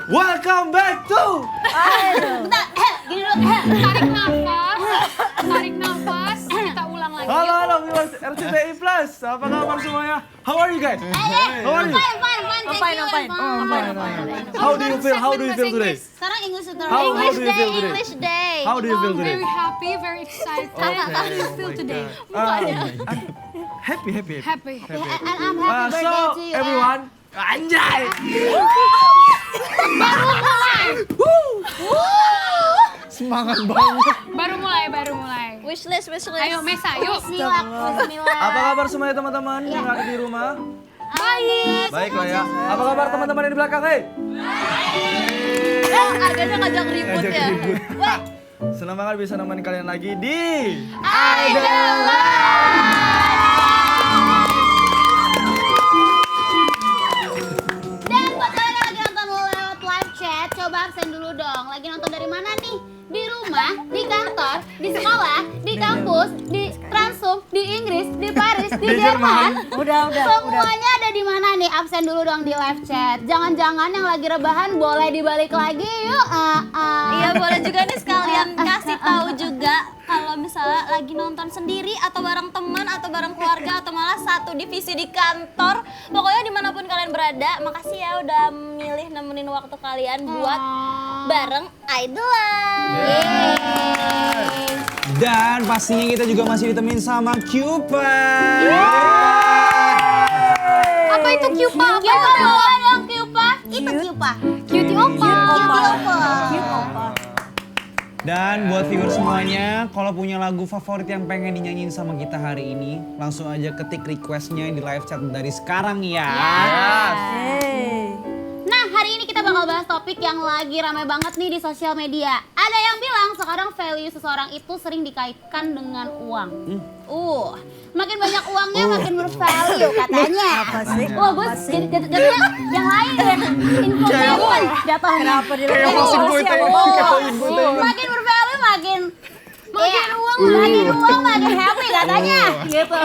Welcome back to Bentar, gini dulu. Tarik nafas, kita ulang lagi. Halo viewers RCTI Plus. Apa kabar semuanya? How are you guys? How are you? Fine, thank you. How do you feel today? Sekarang English tutor. How do you feel today? English day. How do you feel today? Very happy, very excited. How do you feel today? Happy. Happy. And I'm happy birthday So to you. everyone, anjay. Semangat banget. Baru mulai. Wishlist. Ayo Mesa, yuk. Bismillah. Apa kabar semuanya teman-teman yang ada di rumah? Baik. Baik lah ya. Apa kabar teman-teman yang di belakang? Hei. Agaknya ngajak ribut ya. Senang banget bisa nemenin kalian lagi di Dan buat kalian yang lagi nonton lewat live chat, coba absen dulu dong. Lagi nonton dari mana nih? Di rumah, di kantor, di sekolah, di kampus, di Transum, di Inggris, di Paris, di Jerman. Udah. Semuanya ada di mana nih? Absen dulu dong di live chat. Jangan-jangan yang lagi rebahan boleh dibalik lagi yuk. Iya boleh juga nih sekalian kasih tahu juga kalau misalnya lagi nonton sendiri atau bareng teman atau bareng keluarga atau malah satu divisi di kantor, pokoknya dimanapun kalian berada, makasih ya udah milih nemenin waktu kalian buat bareng Idol. Dan pastinya kita juga masih ditemenin sama Cupid. Apa itu Cupa? Kita bawa dong Kyupa. Itu Kyupa. Cutie Opa. Dan buat viewer semuanya, kalau punya lagu favorit yang pengen dinyanyiin sama kita hari ini, langsung aja ketik requestnya di live chat dari sekarang ya. Nah, hari ini kita bakal bahas topik yang lagi ramai banget nih di sosial media. Ada yang bilang sekarang value seseorang itu sering dikaitkan dengan uang. Makin banyak uangnya makin bervalue katanya. Apa sih? Wah, gue jadinya yang lain ya. Infotainment jatuhnya. Kenapa makin bervalue makin uang makin happy katanya. Gitu.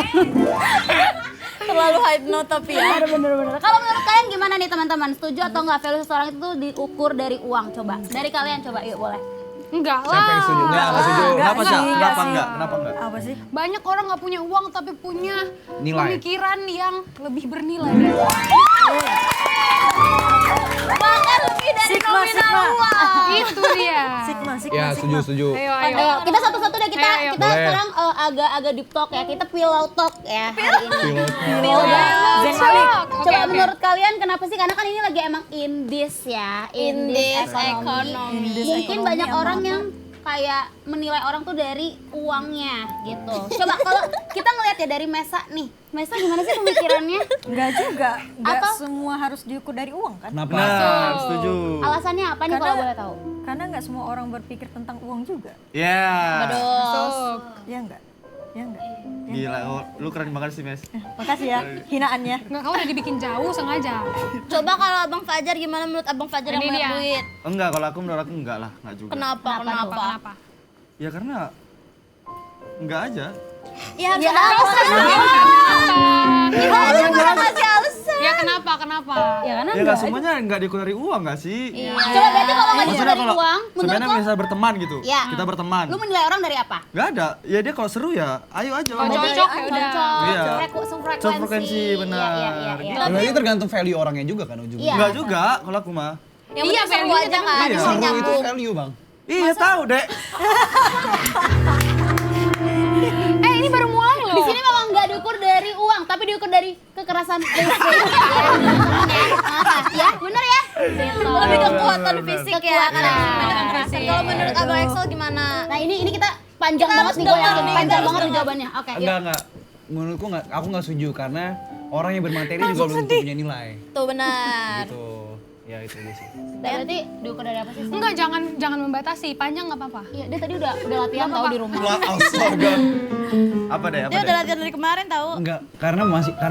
Terlalu high note tapi ya. Bener. Kalau menurut kalian gimana nih teman-teman? Setuju atau enggak value seseorang itu diukur dari uang? Coba. Dari kalian coba yuk boleh. Enggak Siapa yang setuju? lah. Enggak setuju. Kenapa sih. Kenapa enggak? Apa sih? Banyak orang nggak punya uang tapi punya Nilai. pemikiran yang lebih bernilai. Bahkan lebih dari nominal uang. Itu dia. Ya, setuju. Ayo. Kita satu-satu deh kita Ayo. kita Boleh. sekarang agak deep talk ya. Kita pillow talk ya hari ini. Oke. Coba menurut kalian kenapa sih? Karena kan ini lagi emang in this ya, In this economy. Mungkin banyak orang yang kayak menilai orang tuh dari uangnya gitu. Coba kalau kita ngelihat ya dari Mesa nih. Mesa gimana sih pemikirannya? Enggak juga, enggak Atau- semua harus diukur dari uang kan? Kenapa? Nah, setuju. Alasannya apa nih kalau boleh tahu? Karena enggak semua orang berpikir tentang uang juga. Ya. Masuk. Ya enggak? Ya enggak? Gila, lu keren banget sih, Mes. Makasih ya hinaannya. Nggak, kamu udah dibikin jauh sengaja. Coba kalau Abang Fajar gimana menurut Abang Fajar yang Ini banyak dia. duit? Menurut aku enggak lah, enggak juga. Kenapa? Ya karena enggak aja. Ya harus ada alasan. Kita aja pernah kasih alasan. Ya kenapa? Ya karena Ya enggak semuanya enggak diukur dari uang enggak sih? Coba berarti kalau nggak diukur Maksudnya dari kalau uang, sebenarnya menurut lo bisa berteman gitu. Ya. Kita berteman. lu menilai orang dari apa? Enggak ada. Ya dia kalau seru ya, ayo aja. Kalau ngomong. cocok ya udah. Iya. Sefrekuensi, benar. Iya. Berarti tergantung value orangnya juga kan ujungnya. Iya. Enggak juga kalau aku mah. Yang Iya, penting seru value-nya aja tapi kan. Iya. Seru itu Nyambung. value, Bang. Iya tahu, Dek. Ini baru mulai loh. Di sini memang nggak diukur dari uang, tapi diukur dari kekerasan listrik. Ya, bener ya? Gitu. Lebih kekuatan fisik ya. Kekuatan Kekerasan. Kalau menurut Abang Excel gimana? Nah ini kita panjang Kita banget harus nih, gue yakin dengar nih, panjang kita harus banget nih dengar. jawabannya. Oke, yuk. Enggak. Menurutku aku nggak setuju karena orang yang bermateri juga belum tentu punya nilai. Tuh benar. Gitu. Ya itu aja sih. Berarti diukur dari apa sih? Enggak, jangan membatasi. Panjang nggak apa-apa. Iya, dia tadi udah latihan tahu di rumah. Wah, astaga. Apa deh? Dia udah latihan dari kemarin tahu. Enggak, karena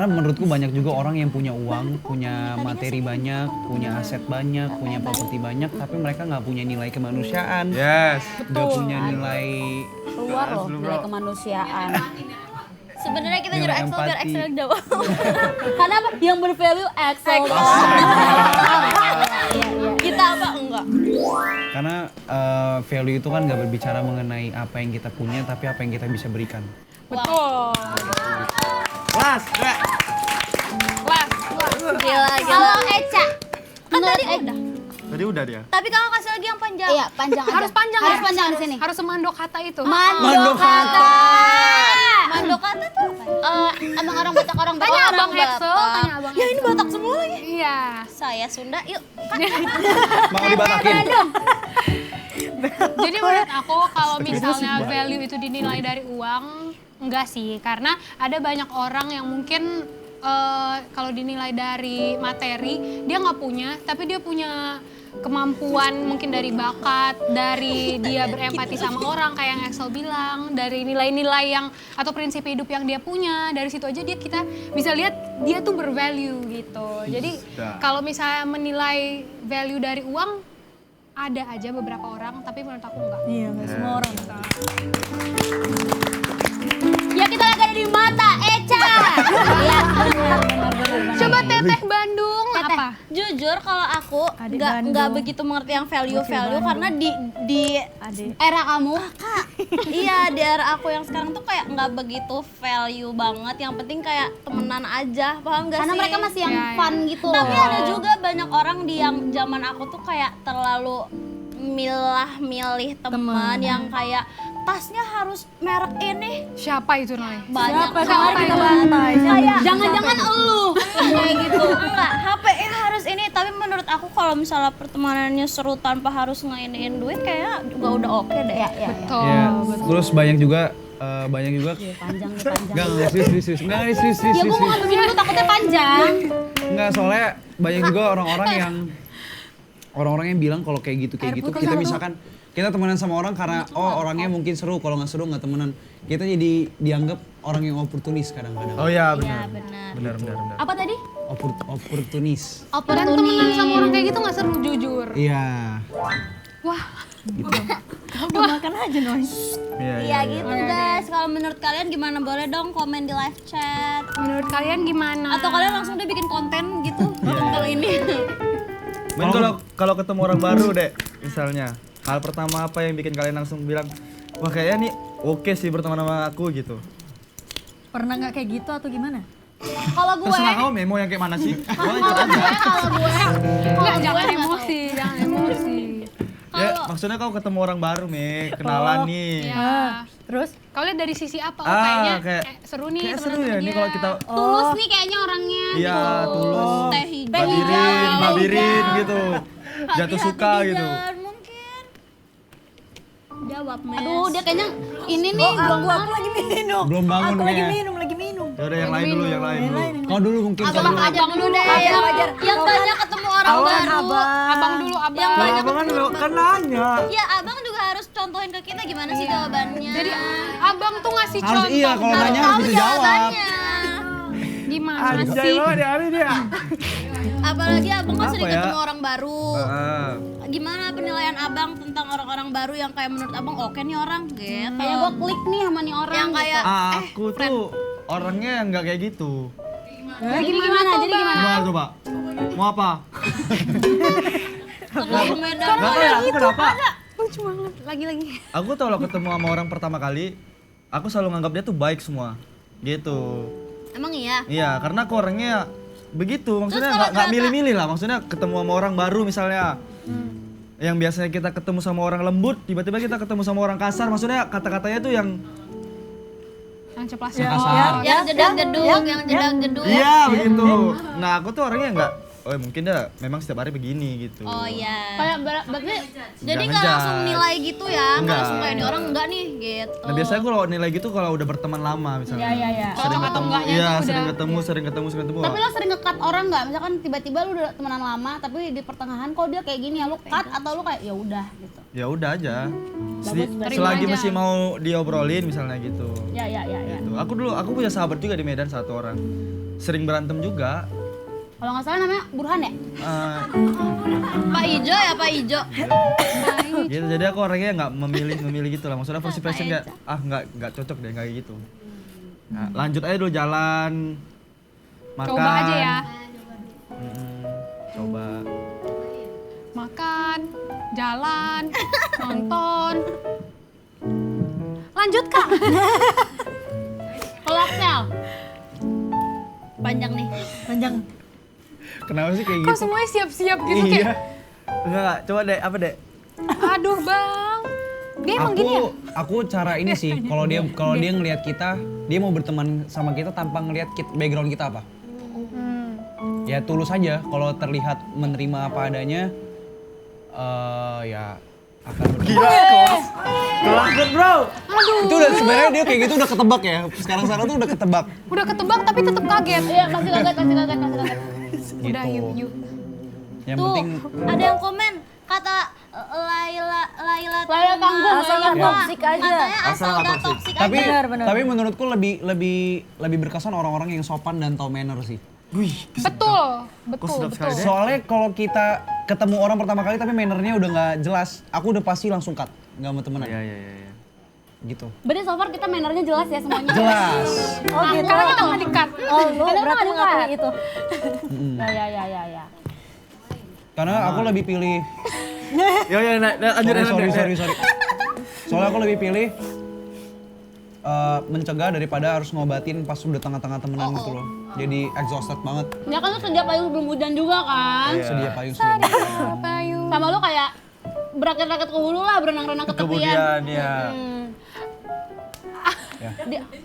menurutku banyak juga orang yang punya uang, punya materi banyak, punya aset banyak, punya properti banyak, tapi mereka nggak punya nilai kemanusiaan, Yes. nggak punya nilai Keluar loh nilai kemanusiaan. Sebenarnya kita Nilai nyuruh Excel biar empati. Excel yang jawab. Karena apa? Yang bervalue Excel. Kita apa? Karena value itu kan nggak berbicara mengenai apa yang kita punya, tapi apa yang kita bisa berikan. Betul. Kelas, Gila. Kalau Eca, Kan tadi menurut udah. Tadi udah dia. Tapi kakak kasih lagi yang panjang. Iya, panjang aja. Harus panjang Harus ya? panjang di sini. Harus semandok kata itu. Mandokata. Mandokata tuh apa? Emang orang Batak orang Batak. Tanya Orang Abang Heksel, Batak. tanya Abang Ya ini Batak semua lagi. Iya. Saya Sunda, yuk. Mau dibatakin? Jadi menurut aku kalau misalnya value itu dinilai dari uang, enggak sih. Karena ada banyak orang yang mungkin kalau dinilai dari materi, dia nggak punya, tapi dia punya kemampuan mungkin dari bakat, dari dia berempati sama orang kayak yang Axel bilang, dari nilai-nilai yang atau prinsip hidup yang dia punya, dari situ aja kita bisa lihat dia tuh bervalue gitu. Jadi kalau misalnya menilai value dari uang, ada aja beberapa orang, tapi menurut aku enggak. Iya, nggak semua orang. Ya kita lagi ada di mata Eca. Iya, benar. Coba Teteh Bandung apa? Jujur kalau aku Adik nggak Bandung. begitu mengerti yang value karena di Adik. Era kamu. iya di era aku yang sekarang tuh kayak nggak begitu value banget. Yang penting kayak temenan aja, paham gak Karena sih? mereka masih yang Iya, iya. fun gitu Tapi loh. ada juga banyak orang di yang zaman aku tuh kayak terlalu milih teman yang kayak tasnya harus merek ini. Siapa itu Noy? Banyak Siapa kita bantai? kayak Jangan-jangan elu. kayak gitu. Enggak, HP-nya harus ini. Tapi menurut aku kalau misalnya pertemanannya seru tanpa harus ngeiniin duit kayaknya juga udah oke deh. Iya. Betul. Ya, terus banyak juga Panjang nih panjang. Enggak, serius. Enggak, serius. Ya gue mau ngambil dulu takutnya panjang. Enggak, soalnya banyak juga orang-orang yang bilang kalau kayak gitu. Kita misalkan kita temenan sama orang karena orangnya mungkin seru, kalau nggak seru nggak temenan. Kita jadi dianggap orang yang oportunis kadang-kadang. Oh iya, Iya, benar. benar. Benar. Apa tadi? Oportunis. Dan temenan sama orang kayak gitu nggak seru jujur. Iya. Wah, Udah makan aja, Noy. Iya gitu guys. Kalau menurut kalian gimana? Boleh dong komen di live chat. menurut kalian gimana? Atau kalian langsung deh bikin konten gitu tentang ini. Men kalau ketemu orang baru deh, misalnya hal pertama apa yang bikin kalian langsung bilang, wah kayaknya nih oke sih berteman sama aku gitu. Pernah nggak kayak gitu atau gimana? Kalau gue, Terserah kamu Memo yang kayak mana sih? kalau gue, Enggak, jangan emosi, jangan emosi. Ya maksudnya kau ketemu orang baru kenalan nih. Ya. Terus? Kau lihat dari sisi apa? Oh, kayaknya kayak seru nih kayak temenan seru sama ya ini dia. kalau kita tulus nih kayaknya orangnya. iya tulus, Teh hijau. mabirin gitu, jatuh suka gitu. Dan mungkin jawab Mes. Aduh, dia kayaknya ini nih belum Aku lagi minum. Belum bangun, Aku lagi Meh. minum. Ya udah yang lain dulu, yang lain dulu. Kau dulu mungkin. Abang dulu deh yang tanya ketemu orang baru. Abang dulu, abang. Yang banyak Abang kan lo kan nanya. Ya abang juga harus contohin ke kita gimana sih jawabannya. Jadi abang tuh ngasih Harus contoh. iya, kalau nanya harus bisa jawab. jawabannya. Gimana Anjay sih? banget ya hari dia. Apalagi abang kan Apa sering ya? ketemu orang baru. Heeh. Gimana penilaian abang tentang orang-orang baru yang kayak menurut abang oke nih orang gitu. Kayaknya gue klik nih sama nih orang. Yang kayak Aku tuh orangnya yang nggak kayak gitu. Jadi gimana? Jadi gimana? Gimana coba? Mau apa? Telur Medan. Gak tau ya, aku kenapa? Lucu banget. Lagi-lagi. Aku tuh kalau ketemu sama orang pertama kali, aku selalu nganggap dia tuh baik semua. Gitu. Emang iya? Iya, karena aku orangnya begitu. Maksudnya Terus kalau nggak milih-milih lah. Maksudnya ketemu sama orang baru misalnya. Yang biasanya kita ketemu sama orang lembut, tiba-tiba kita ketemu sama orang kasar. Maksudnya kata-katanya tuh yang Yang ceplas. Kasar. Yang jedag-jedug, yang jedag-jedug. iya begitu. Nah aku tuh orangnya nggak, oh mungkin dah memang setiap hari begini gitu. Oh iya. Kayak berarti Jadi Jangan nggak langsung judge. nilai gitu ya, nggak Enggak. langsung kayak ini orang enggak nih gitu. Nah biasanya gue kalau nilai gitu kalau udah berteman lama misalnya. Iya. Sering Kalau ketemu, enggaknya iya tuh sering udah- ketemu. tapi lo sering nge-cut orang nggak? Misalkan tiba-tiba lu udah temenan lama, tapi di pertengahan kok dia kayak gini ya, lu cut atau lu kayak ya udah gitu. Ya udah aja. Terima Selagi aja. masih mau diobrolin misalnya gitu. Ya. Gitu. Aku punya sahabat juga di Medan satu orang. Sering berantem juga. Kalau nggak salah namanya Burhan ya? Eh, Pak Ijo ya Pak Ijo. gitu. Jadi aku orangnya nggak memilih gitu lah. Maksudnya first impression kayak nggak cocok deh kayak gitu. Nah, lanjut aja dulu jalan. Makan. Coba aja ya. Mm-mm, coba. Makan. jalan, nonton. Lanjut Kak. Kalau Axel, Panjang nih. Panjang. Kenapa sih kayak Kok gitu? semuanya siap-siap gitu Iya. kayak, Enggak, coba deh, apa deh? aduh bang. Dia emang gini ya? Aku cara ini sih, kalau dia ngelihat kita, dia mau berteman sama kita tanpa ngelihat background kita apa. Ya tulus aja, kalau terlihat menerima apa adanya, ya akan Gila, kelas. Kelas banget, bro. Itu udah sebenarnya dia kayak gitu udah ketebak ya. Sekarang tuh udah ketebak. Udah ketebak tapi tetap kaget. iya masih kaget. Udah Gitu. yuk. Yang Tuh, penting ada yang komen kata Laila Laila Tangguh, Asal Laila nggak toksik aja. Katanya asal Asal nggak nggak toksik tapi aja. Benar. tapi menurutku lebih berkesan orang-orang yang sopan dan tahu manner sih. Wih, Betul. sedap sekali deh. Soalnya kalau kita ketemu orang pertama kali tapi mannernya udah nggak jelas, aku udah pasti langsung cut, nggak mau temenan. Iya. Gitu. Berarti so far kita mannernya jelas ya semuanya. Jelas. Oh gitu. Karena kita nggak di-cut. Oh lu Karena berarti nggak mengakui ada. itu. Ya. Karena aku lebih pilih. Ya, lanjut. Sorry. Soalnya aku lebih pilih mencegah daripada harus ngobatin pas udah tengah-tengah temenan gitu loh. Jadi exhausted banget. Ya kan lu sedia payung sebelum hujan juga kan. Sedia payung sebelum. Payung. Sama lu kayak berakhir-akhir ke hulu lah, berenang-renang ke tepian. Kemudian ya.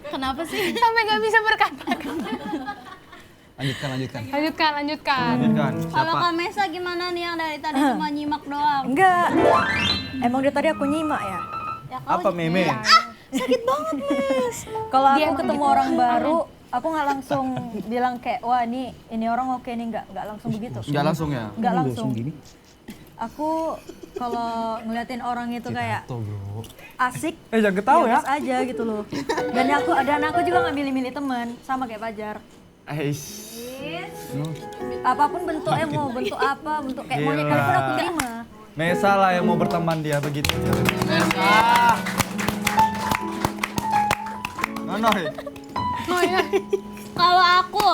Kenapa sih? Sampai nggak bisa berkata. Lanjutkan. Lanjutkan. Lanjutkan. Kalau Siapa? Kak Mesa gimana nih yang dari tadi cuma nyimak doang? Enggak. Emang dari tadi aku nyimak ya. Ya kau Apa meme? sakit banget, Mas. Kalau Dia aku emang ketemu gitu. orang baru, aku nggak langsung bilang kayak wah ini orang oke nih, nggak langsung begitu. Enggak langsung ya. Nggak langsung. gini. Aku kalau ngeliatin orang itu kayak Tuh, bro. asik, Jangan ketawa ya. biasa aja gitu loh. Dan aku juga nggak milih-milih teman, sama kayak Fajar. Apapun bentuknya, mau bentuk apa, bentuk kayak monyet Gila. kalipun aku terima. Mesa lah yang mau berteman dia begitu. Mesa. Nonoy. Oh iya. Kalau aku,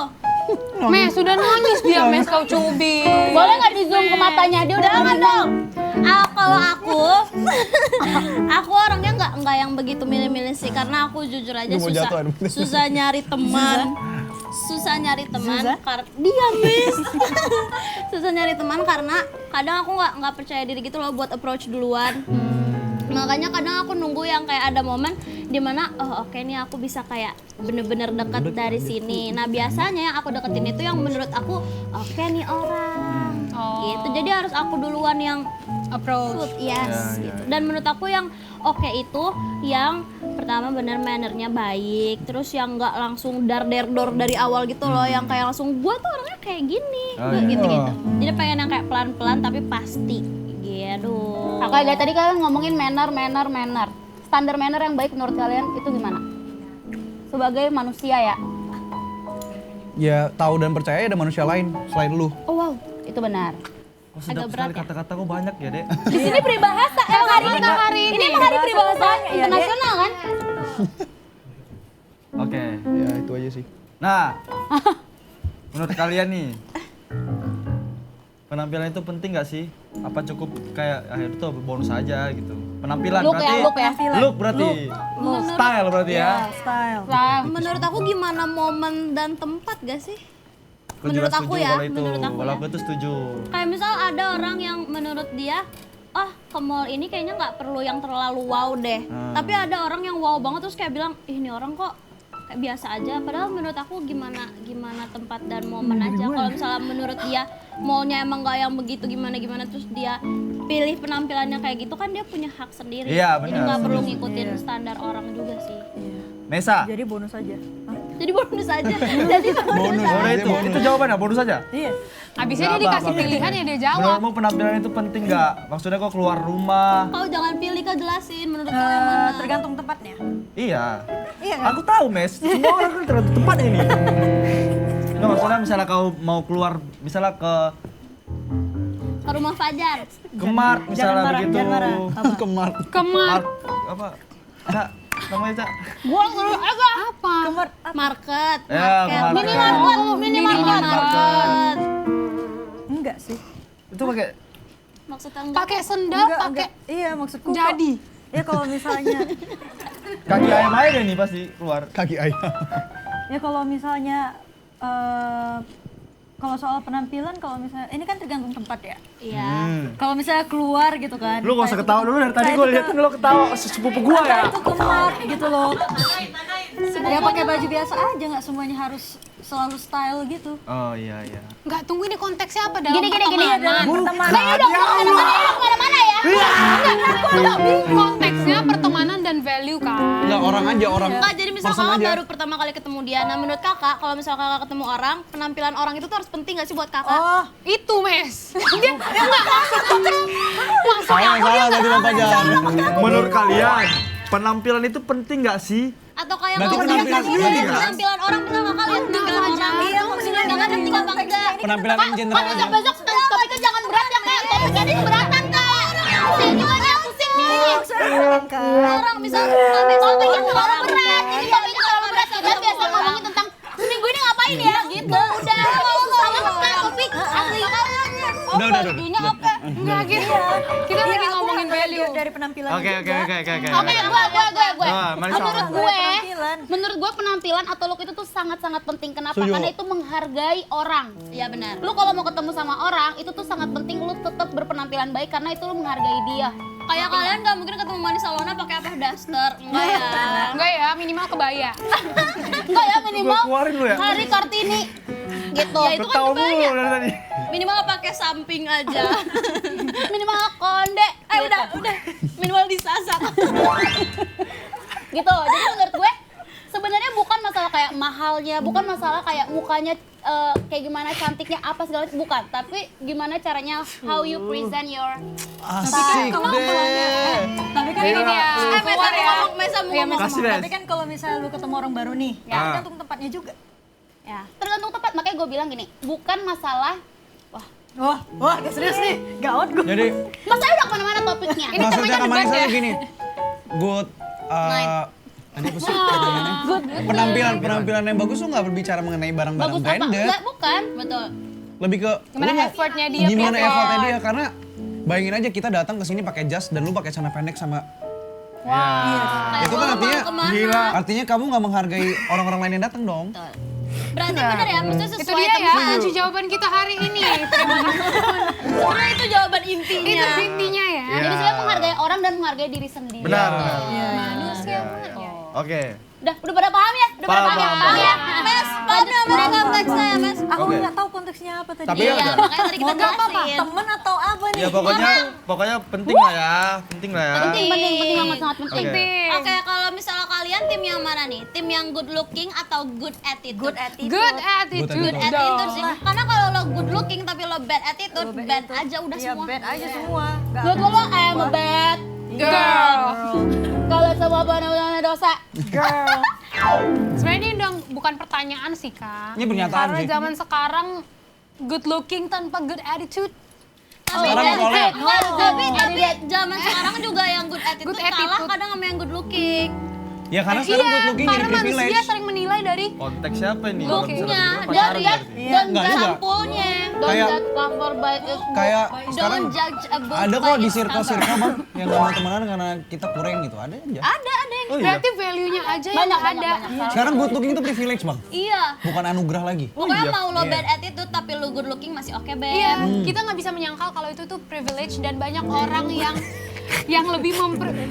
Mes, sudah nangis dia, Mes kau cubit. Boleh nggak di zoom ke matanya? Dia udah jangan nangis. dong. Kalau aku orangnya nggak yang begitu milih-milih sih, karena aku jujur aja susah nyari teman. Susah nyari teman karena dia Miss. Susah nyari teman karena kadang aku nggak percaya diri gitu loh buat approach duluan. Makanya kadang aku nunggu yang kayak ada momen dimana oke nih aku bisa kayak bener-bener dekat dari sini. Nah biasanya yang aku deketin itu yang menurut aku oke nih orang gitu. Jadi harus aku duluan yang Approach. yes gitu. Dan menurut aku yang oke itu yang pertama bener mannernya baik, terus yang nggak langsung dar-der-dor dari awal gitu loh, yang kayak langsung gua tuh orangnya kayak gini, gitu-gitu. Jadi pengen yang kayak pelan-pelan tapi pasti gitu. Oke, dari tadi kalian ngomongin manner. Standar manner yang baik menurut kalian itu gimana? Sebagai manusia ya. Ya tahu dan percaya ada manusia lain selain lu. Oh wow, itu benar. Kok sedap Agak berat sekali ya? kata-kata kok banyak ya, Dek. Di sini peribahasa, emang hari ini. Ini emang hari peribahasa internasional kan? Oke. Ya itu aja sih. Nah, menurut kalian nih, penampilan itu penting nggak sih? Apa cukup kayak itu bonus aja gitu? Penampilan Look berarti. ya, look ya. Look berarti. Style berarti ya. Style. Nah, Menurut aku gimana momen dan tempat gak sih? Aku Menurut juga aku setuju ya, kalau itu. menurut aku Kalau ya. aku itu setuju. Kayak misal ada orang yang menurut dia ke mall ini kayaknya nggak perlu yang terlalu wow deh. Tapi ada orang yang wow banget terus kayak bilang, ih ini orang kok kayak biasa aja. Padahal menurut aku gimana tempat dan momen aja. Kalau misalnya menurut dia mallnya emang nggak yang begitu gimana terus dia pilih penampilannya kayak gitu kan dia punya hak sendiri. Iya, Jadi benar. nggak perlu ngikutin standar orang juga sih. Mesa. Jadi bonus aja. Hah? Jadi bonus aja. Jadi bonus Oh, aja. itu jawabannya bonus aja. Iya. Abisnya dia Nggak dikasih apa-apa. pilihan ya dia jawab. Menurutmu penampilan itu penting nggak? Maksudnya kok keluar rumah? Kau jangan pilih, kau jelasin menurut kau yang mana. Tergantung tempatnya. Iya. Iya kan? Aku tahu, Mes. Semua orang kan tergantung tempat ini. Nggak, maksudnya misalnya kau mau keluar, misalnya ke Rumah Fajar. Kemart, misalnya marah, begitu. jangan marah. Apa? Kemar. Kemar. Apa? Cak, namanya Cak. gua dulu Apa? Kemar apa? Market. Ya, Minimarket. market. Minimarket. Enggak sih. Itu pakai Maksudnya enggak? Pakai sendal, Enggak, pakai iya maksudku jadi. Ya kalau misalnya Kaki ayam aja deh nih pasti keluar. Kaki ayam. ya kalau misalnya kalau soal penampilan kalau misalnya ini kan tergantung tempat ya. Iya. Kalau misalnya keluar gitu kan. Lu gak usah ketawa dulu dari tadi Entah gue itu liatin lu ketawa sepupu gue ya. Itu kemat gitu loh. Ya pakai baju biasa aja, nggak semuanya harus selalu style gitu. Oh iya iya. Nggak, tunggu ini konteksnya apa dalam Gini. pertemanan? Pertemanan. Kemana-mana ya? Konteksnya pertemanan dan value kan. Enggak, orang aja, orang. Enggak, jadi misal person kakak aja. baru pertama kali ketemu dia. Nah, menurut kakak, kalau misal kakak ketemu orang, penampilan orang itu tuh harus penting gak sih buat kakak? Oh, Itu mes. Dia nggak maksud Salah tadi Bang Fajar. Menurut kalian penampilan itu penting nggak sih? Atau kayak Berarti kalau penampilan lihat berarti kan? penampilan orang, misal kakak lihat penampilan orang, iya maksudnya kakak penting apa enggak? Penampilan in general aja. Besok topiknya jangan berat ya kak. Topiknya ini keberatan kak. Saya juga nih pusing nih. Orang misal topiknya Topiknya terlalu orang berat. Ini topiknya terlalu berat. Kita biasa ngomongin tentang seminggu ini ngapain ya gitu. Udah. Susah banget kak topik. Asli. Udah. bajunya apa? Enggak gitu. Kita lagi ngomongin value. dari penampilan Oke. juga. Oke, gue. Marisa. Menurut gue penampilan atau look itu tuh sangat-sangat penting. Kenapa? Setuju. Karena itu menghargai orang. Iya benar. Lu kalau mau ketemu sama orang, itu tuh sangat penting lu tetap berpenampilan baik karena itu lu menghargai dia. Kayak kalian nggak mungkin ketemu Mani Salona pakai apa daster? Enggak ya. Enggak ya, minimal kebaya. Enggak ya minimal Gua keluarin lu ya? hari Kartini. Gitu. Ya itu kan Ketawa mulu kebaya. dari tadi. Minimal pakai samping aja. Minimal konde. Udah. Minimal disasar. Gitu. Jadi menurut gue sebenarnya bukan masalah kayak mahalnya, bukan masalah kayak mukanya kayak gimana cantiknya apa segala macam, bukan, tapi gimana caranya how you present your Asik deh. Tapi kan Ini dia. Keluar ya. Mesa mau Iya, ngomong. Kasih tapi kan kalau misalnya lu ketemu orang baru nih, Ya. tergantung tempatnya juga. Ya. tergantung tempat. Makanya gue bilang gini, bukan masalah Wah, serius nih, gawat gue. Jadi masa udah kemana-mana topiknya. maksudnya temanya kemarin debat saya ya? gini. Good tadi apa sih pertanyaannya? Penampilan yang bagus tuh nggak berbicara mengenai barang-barang Bagus apa? branded. Enggak, bukan. Betul. Lebih ke Gimana lu mau- effortnya dia, Gimana effort. effortnya dia, karena bayangin aja kita datang ke sini pakai jas dan lu pakai celana pendek sama Kayak itu kan lo artinya mau kemana? artinya kamu nggak menghargai orang-orang lain yang datang dong. Berarti bener ya, maksudnya Itu sesuai dia ya, tempat. kunci jawaban kita hari ini. Terima kasih. Sebenarnya itu jawaban intinya. Itu intinya ya. Iya. Jadi saya menghargai orang dan menghargai diri sendiri. Benar. Manusia banget ya. Oke. Udah pada paham ya? Udah pada Paham, paham ya? paham, Paham ya? Mas, paham ya Mas konteksnya ya Mas? Aku Oke. nggak tahu konteksnya apa tadi. Tapi Iya, ya udah. makanya tadi kita Mau apa? jelasin. Temen atau apa nih? Ya pokoknya penting lah ya. Penting lah ya. Penting banget, sangat penting. Oke. Oke, kalau misalnya kalian tim yang mana nih? Tim yang good looking atau good attitude? Good attitude. Good attitude. Good attitude sih. Karena kalau lo good looking tapi lo bad attitude, bad aja udah Iya, semua. bad aja semua. Nggak Menurut ada gue lo semua. a bad Girl. kalau semua benar-benar dosa. Girl. Sebenarnya ini udah bukan pertanyaan sih, Kak. Ini pernyataan Karena sih. zaman sekarang good looking tanpa good attitude. Tapi Sekarang tapi zaman sekarang juga yang good attitude Good kalah attitude. kadang sama yang good looking. Ya karena sekarang good looking jadi karena manusia privilege. sering menilai dari Konteks siapa ini? Looknya, Pacaran lihat berarti. Don't Enggak judge, juga. sampulnya. don't Kayak- judge cover by its book. Kayak sekarang Don't judge a book ada by kok di its circle-circle cover. bang yang gak mau temenan karena kita kurang gitu, ada aja. Ada yang Oh iya. berarti value-nya aja yang Banyak, nggak ada. banyak. Sekarang good looking itu privilege bang, Iya. bukan anugerah lagi. Pokoknya mau lo Iya. bad attitude tapi lo good looking masih oke, Ben. Iya, kita nggak bisa menyangkal kalau itu tuh privilege dan banyak orang yang lebih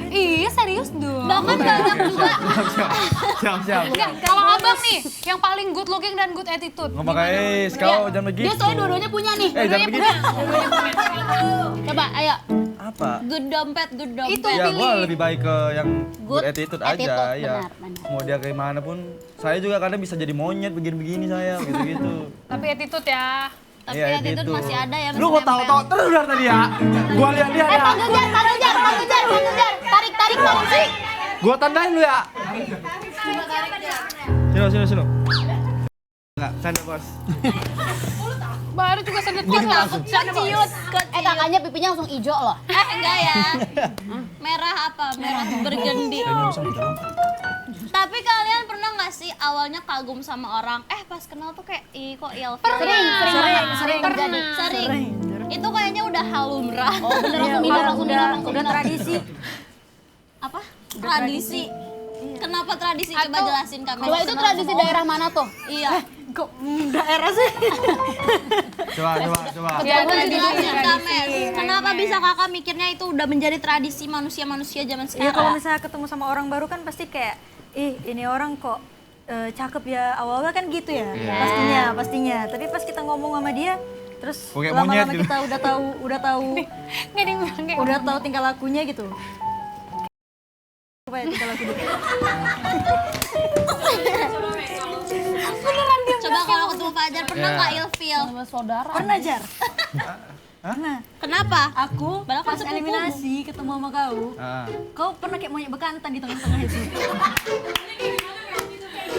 Iya, serius dong. Bahkan banyak juga Siap. Enggak, kalau abang nih, yang paling good looking dan good attitude. Ngomong kayak kau jangan begitu. Dia soalnya dua-duanya punya nih. Jangan begitu. Coba, ayo. Apa? good dompet, good dompet. Itu. Ya pilih. gua lebih baik ke yang good Good attitude attitude, aja ya. benar. Mau dia kayak mana pun, saya juga kadang bisa jadi monyet begini-begini saya gitu-gitu. Tapi attitude ya. Tapi Iya, attitude gitu. masih ada ya. Lu masih kok tahu-tahu nempel. terus dari tadi ya? Gua lihat-lihat ya. Panggil jar. Tarik. Gua tandain lu ya. Sini. Enggak, canda bos. Baru juga sedetik lah. Keciut. Kakaknya pipinya langsung hijau loh. Enggak ya. Merah apa? Merah bergendi. Tapi kalian pernah nggak sih awalnya kagum sama orang? Pas kenal tuh kayak, ih kok ilfil. Sering terjadi. Sering. Itu kayaknya udah halumrah. Oh bener, langsung minum, langsung minum, langsung udah minum. tradisi. Apa? Tradisi. Kenapa tradisi? Coba Atau- jelasin kami. Coba itu tradisi daerah mana tuh? Iya. Kok daerah sih? Coba. Ya, Coba itu jelasin tradisi. Kamer. Kenapa bisa kakak mikirnya itu udah menjadi tradisi manusia-manusia zaman Iya sekarang? kalau misalnya ketemu sama orang baru kan pasti kayak, ih ini orang kok cakep ya, awal-awal kan gitu ya, pastinya. Tapi pas kita ngomong sama dia, terus Kok kayak monyet lama-lama gitu. kita Nggak dibilang kayak udah tahu tingkah lakunya gitu. Apa ya tingkah laku dia? Coba kalau ketemu Fajar pernah Ya. nggak ilfeel? Sama saudara. Pernah Jar? Pernah. Kenapa? Aku Padahal kan pas sepupumu. eliminasi ketemu sama kau pernah kayak monyet bekantan di tengah-tengah itu.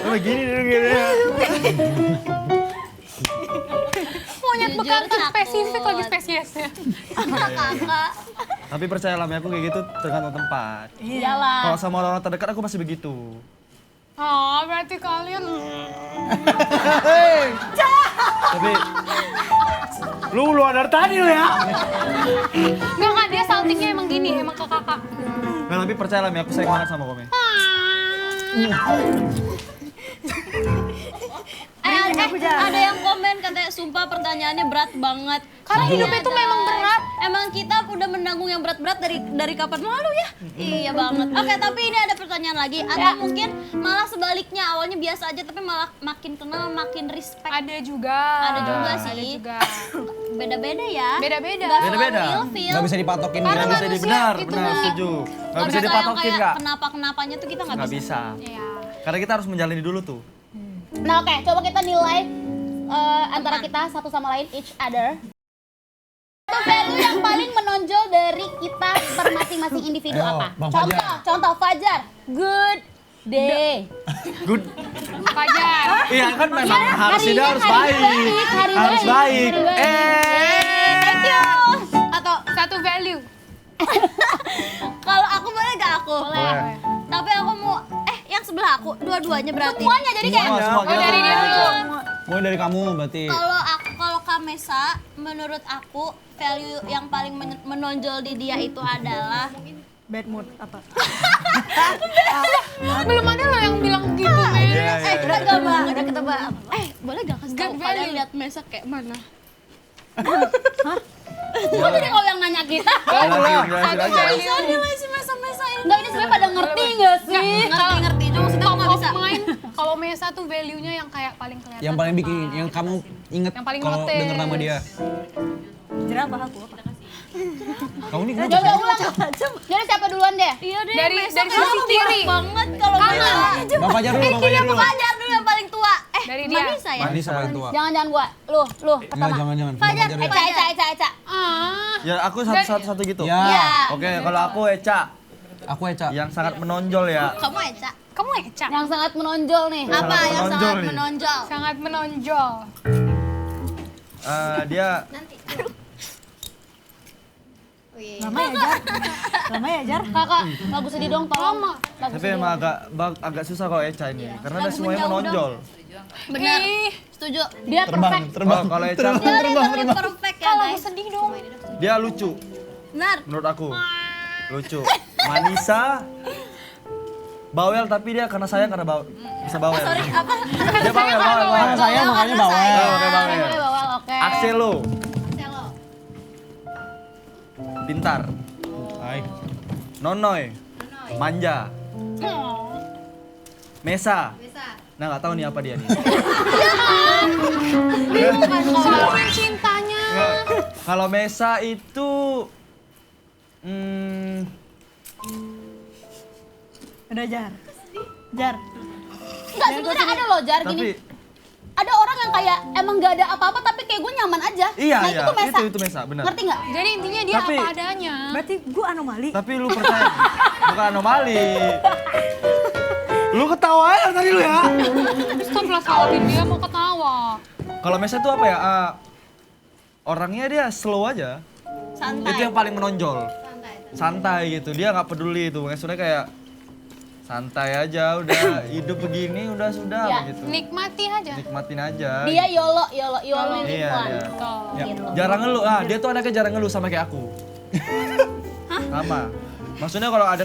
Oh gini. monyet Jujur bekantan takut. spesifik lagi spesiesnya. Kakak. Tapi percayalah aku kayak gitu tergantung tempat. Iyalah. Kalau sama orang terdekat aku masih begitu. Oh, berarti kalian Tapi lu ada tadi lu ya. Enggak, dia saltingnya emang gini, emang ke kakak. Nah, tapi percayalah Mi, aku sayang banget sama kamu. Ada yang komen katanya sumpah pertanyaannya berat banget. Karena hidupnya tuh memang berat. Emang kita udah menanggung yang berat-berat dari kapan lalu ya? Iya banget. Oke, tapi ini ada pertanyaan lagi. Atau mungkin malah sebaliknya, awalnya biasa aja tapi malah makin kenal makin respect. Ada juga. Ada juga sih. Ada juga. Beda-beda ya. Beda-beda. Nggak selalu Beda-beda. ilfeel. Nggak bisa dipatokin Karena gitu. Nggak bisa manusia benar, itu benar setuju. Nggak bisa dipatokin kak. Kenapa-kenapanya tuh kita nggak Nggak bisa. bisa. Iya. Karena kita harus menjalani dulu tuh. Nah oke, coba kita nilai antara kita satu sama lain, each other. Satu value yang paling menonjol dari kita per masing-masing individu Ayo, apa? Bang Contoh Fajar, good day. Good. Fajar. Iya kan memang harus hari dia ini harus hari baik. baik, hari Harus baik, baik. hari baik. Thank you. Atau satu value. Kalau aku boleh gak aku? Boleh. Tapi aku mau yang sebelah aku, dua-duanya berarti. Semuanya jadi kayak Semua Oh, dari dia dulu. Mulai dari kamu berarti. Kalau Kamesa, menurut aku value yang paling menonjol di dia itu adalah Bad mood apa? Belum ada loh yang bilang gitu, men. Iya, iya, kita iya. gak bang, udah ketebak. Boleh gak kasih tau Good kalian value. lihat Mesa kayak mana? Kok jadi kau yang nanya kita? Jelasin aja. Soalnya masih Mesa ini. Enggak, ini sebenarnya pada ngerti nggak sih? Ngerti, cuma maksudnya aku Top gak of bisa. mind, kalau Mesa tuh value-nya yang kayak paling kelihatan. Yang paling apa? bikin, yang kamu inget Yang paling kalau notice. denger nama dia. Jerapah aku. Kamu nih kenapa? Coba ulang. Jadi siapa duluan deh? Iya deh, Dari Mesa sisi kamu kiri. baik banget kalau Mesa. Bang Fajar dulu, Bang Fajar dulu. Fajar dulu yang paling tua. Dari dia. Manisa ya? Manisa paling tua. Jangan gua. Lu Enggak, pertama. jangan. Fajar, Bang Eca, ya. Eca. Ah. Ya aku satu-satu gitu. Ya. Ya. Oke, kalau aku Eca Aku Eca. yang sangat menonjol ya. Kamu Eca. Kamu Eca. Yang sangat menonjol nih. Apa yang menonjol sangat nih. menonjol? Sangat menonjol. Dia Lama ya Jar? Lama ya Jar? Kakak, lagu sedih dong, tolong. Lagu tapi sedih. emang agak susah kalau Eca ini karena dia Lagu semuanya menjauh menonjol. Benar. Ih, Setuju. Dia perfect. Oh, kalau Eca Dia literally perfect ya kalau guys. sedih dong. dia lucu Benar. menurut aku. Lucu. Manisa bawel tapi dia karena sayang karena bisa bawel. Sorry, apa? Dia bawel. Karena saya makanya bawel. Oke, bawel. Boleh bawel, oke. Axelo Selo. pintar. Hai. Nonoy manja. Mesa. Nah nggak tahu nih apa dia nih. Saluran cintanya. Nggak. Kalau Mesa itu Udah Jar. Jar. Enggak, sebenarnya ada loh, Jar, gini. tapi Ada orang yang kayak emang gak ada apa-apa tapi kayak gue nyaman aja. iya Nah, iya itu tuh Mesa. itu Mesa benar. Ngerti nggak? Jadi intinya dia Tapi- apa adanya. Berarti gua anomali. Tapi lu percaya bukan anomali. Lu ketawa ya tadi lu ya. Stop salahin dia mau ketawa. Kalau Mesa itu apa ya? Orangnya dia slow aja. Santai. Itu yang paling menonjol. Santai gitu. Dia nggak peduli itu. Maksudnya kayak santai aja, udah hidup begini udah sudah Ya, begitu. Nikmati aja. Nikmatin aja. Dia YOLO live Iya, one. iya. Betul. Ya, Gitu. jarang ngeluh. Dia tuh anaknya jarang ngeluh sama kayak aku. Sama. Maksudnya kalau ada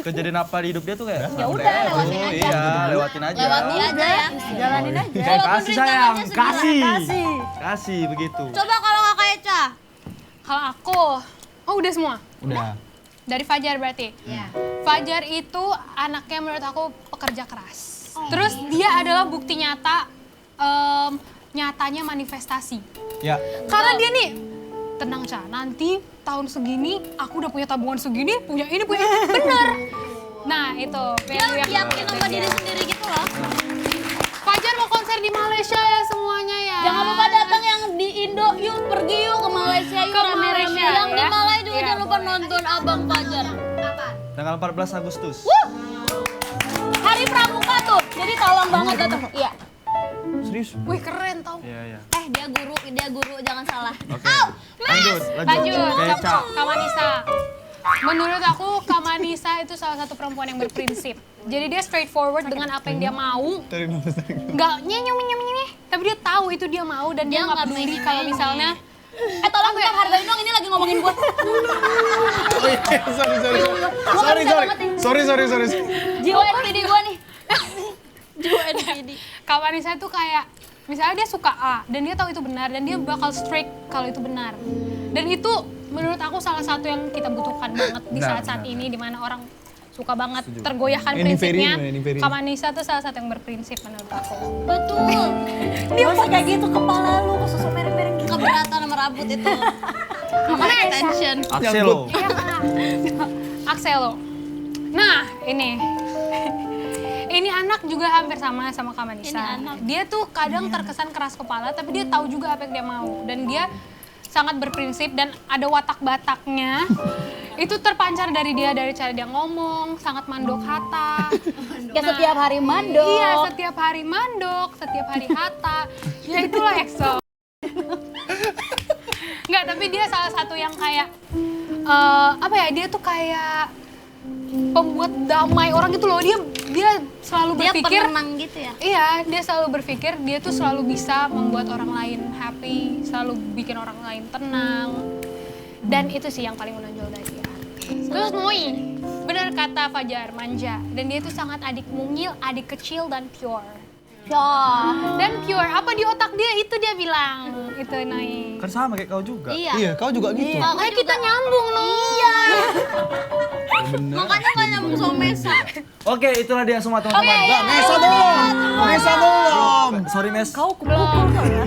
kejadian apa di hidup dia tuh kayak Ya udah, lewatin aja. Iya, lewatin aja. Lewati aja ya. Jalanin aja. Kayak Walaupun kasih sayang, rintangannya kasih. Kasih. Kasih begitu. Coba kalau kakak Eca. Kalau aku, oh udah semua. Udah. Dari Fajar berarti. Iya. Fajar itu anaknya menurut aku pekerja keras. Terus dia adalah bukti nyata, nyatanya manifestasi. Ya. Karena dia nih, tenang Ca, nanti tahun segini aku udah punya tabungan segini, punya ini, bener. Nah itu, Dia value yang yakin sama diri sendiri gitu loh. Fajar mau konser di Malaysia ya semuanya ya. Jangan lupa datang yang di Indo, yuk pergi yuk ke Malaysia yuk Ke rame-rame. Malaysia. Yang di Ya. Malai juga Iya, jangan lupa boleh. nonton Abang Fajar. Tanggal 14 Agustus. Hari Pramuka tuh, jadi tolong banget datang. Iya. Serius? Wih keren tau. Iya, iya. Dia guru, jangan salah. Oke. Lanjut. Lanjut, Kayak Ca. Kak Manisa. Menurut aku Kak Manisa itu salah satu perempuan yang berprinsip. Jadi dia straightforward dengan apa yang dia mau. Nggak nyeh, tapi dia tahu itu dia mau dan dia nggak peduli kalau misalnya Tolong bentar hargain dong, ini lagi ngomongin gue. Sorry. Jiwa NPD gue nih. Kak Manisa itu kayak misalnya dia suka A dan dia tahu itu benar dan dia bakal strict kalau itu benar. Dan itu menurut aku salah satu yang kita butuhkan banget di Benar, saat-saat benar. ini di mana orang suka banget tergoyahkan prinsipnya. Kak Manisa tuh salah satu yang berprinsip menurut aku. Betul. Dia usah kayak gitu kepala lu, kok susu mereng-mereng gitu. Keberatan sama rambut itu. Sama extension. Axelo. Axelo. Nah, ini anak juga hampir sama Kak Manisa. Ini anak. Dia tuh kadang terkesan keras kepala, tapi dia tahu juga apa yang dia mau. Dan dia sangat berprinsip dan ada watak bataknya. Itu terpancar dari dia, dari cara dia ngomong, sangat mandok hata. Kayak setiap hari mandok. Iya, setiap hari mandok, setiap hari hata. Ya itulah EXO. Enggak, tapi dia salah satu yang kayak dia tuh kayak pembuat damai orang gitu loh. Dia selalu Dia berpikir penenang gitu ya. Iya, dia selalu berpikir dia tuh selalu bisa membuat orang lain happy, selalu bikin orang lain tenang. Dan itu sih yang paling menonjol dari dia. Terus Moi, benar kata Fajar, manja. Dan dia tuh sangat adik mungil, adik kecil dan pure. Ya. Dan pure, apa di otak dia itu dia bilang. Itu Noi. Kan sama kayak kau juga. Iya. Kau juga gitu. Makanya kita nyambung Noi. Iya. Makanya gak nyambung sama Mesa. Oke, itulah dia semua teman-teman. Nggak, Mesa belum. Sorry Mes. Kau kupukul kau ya.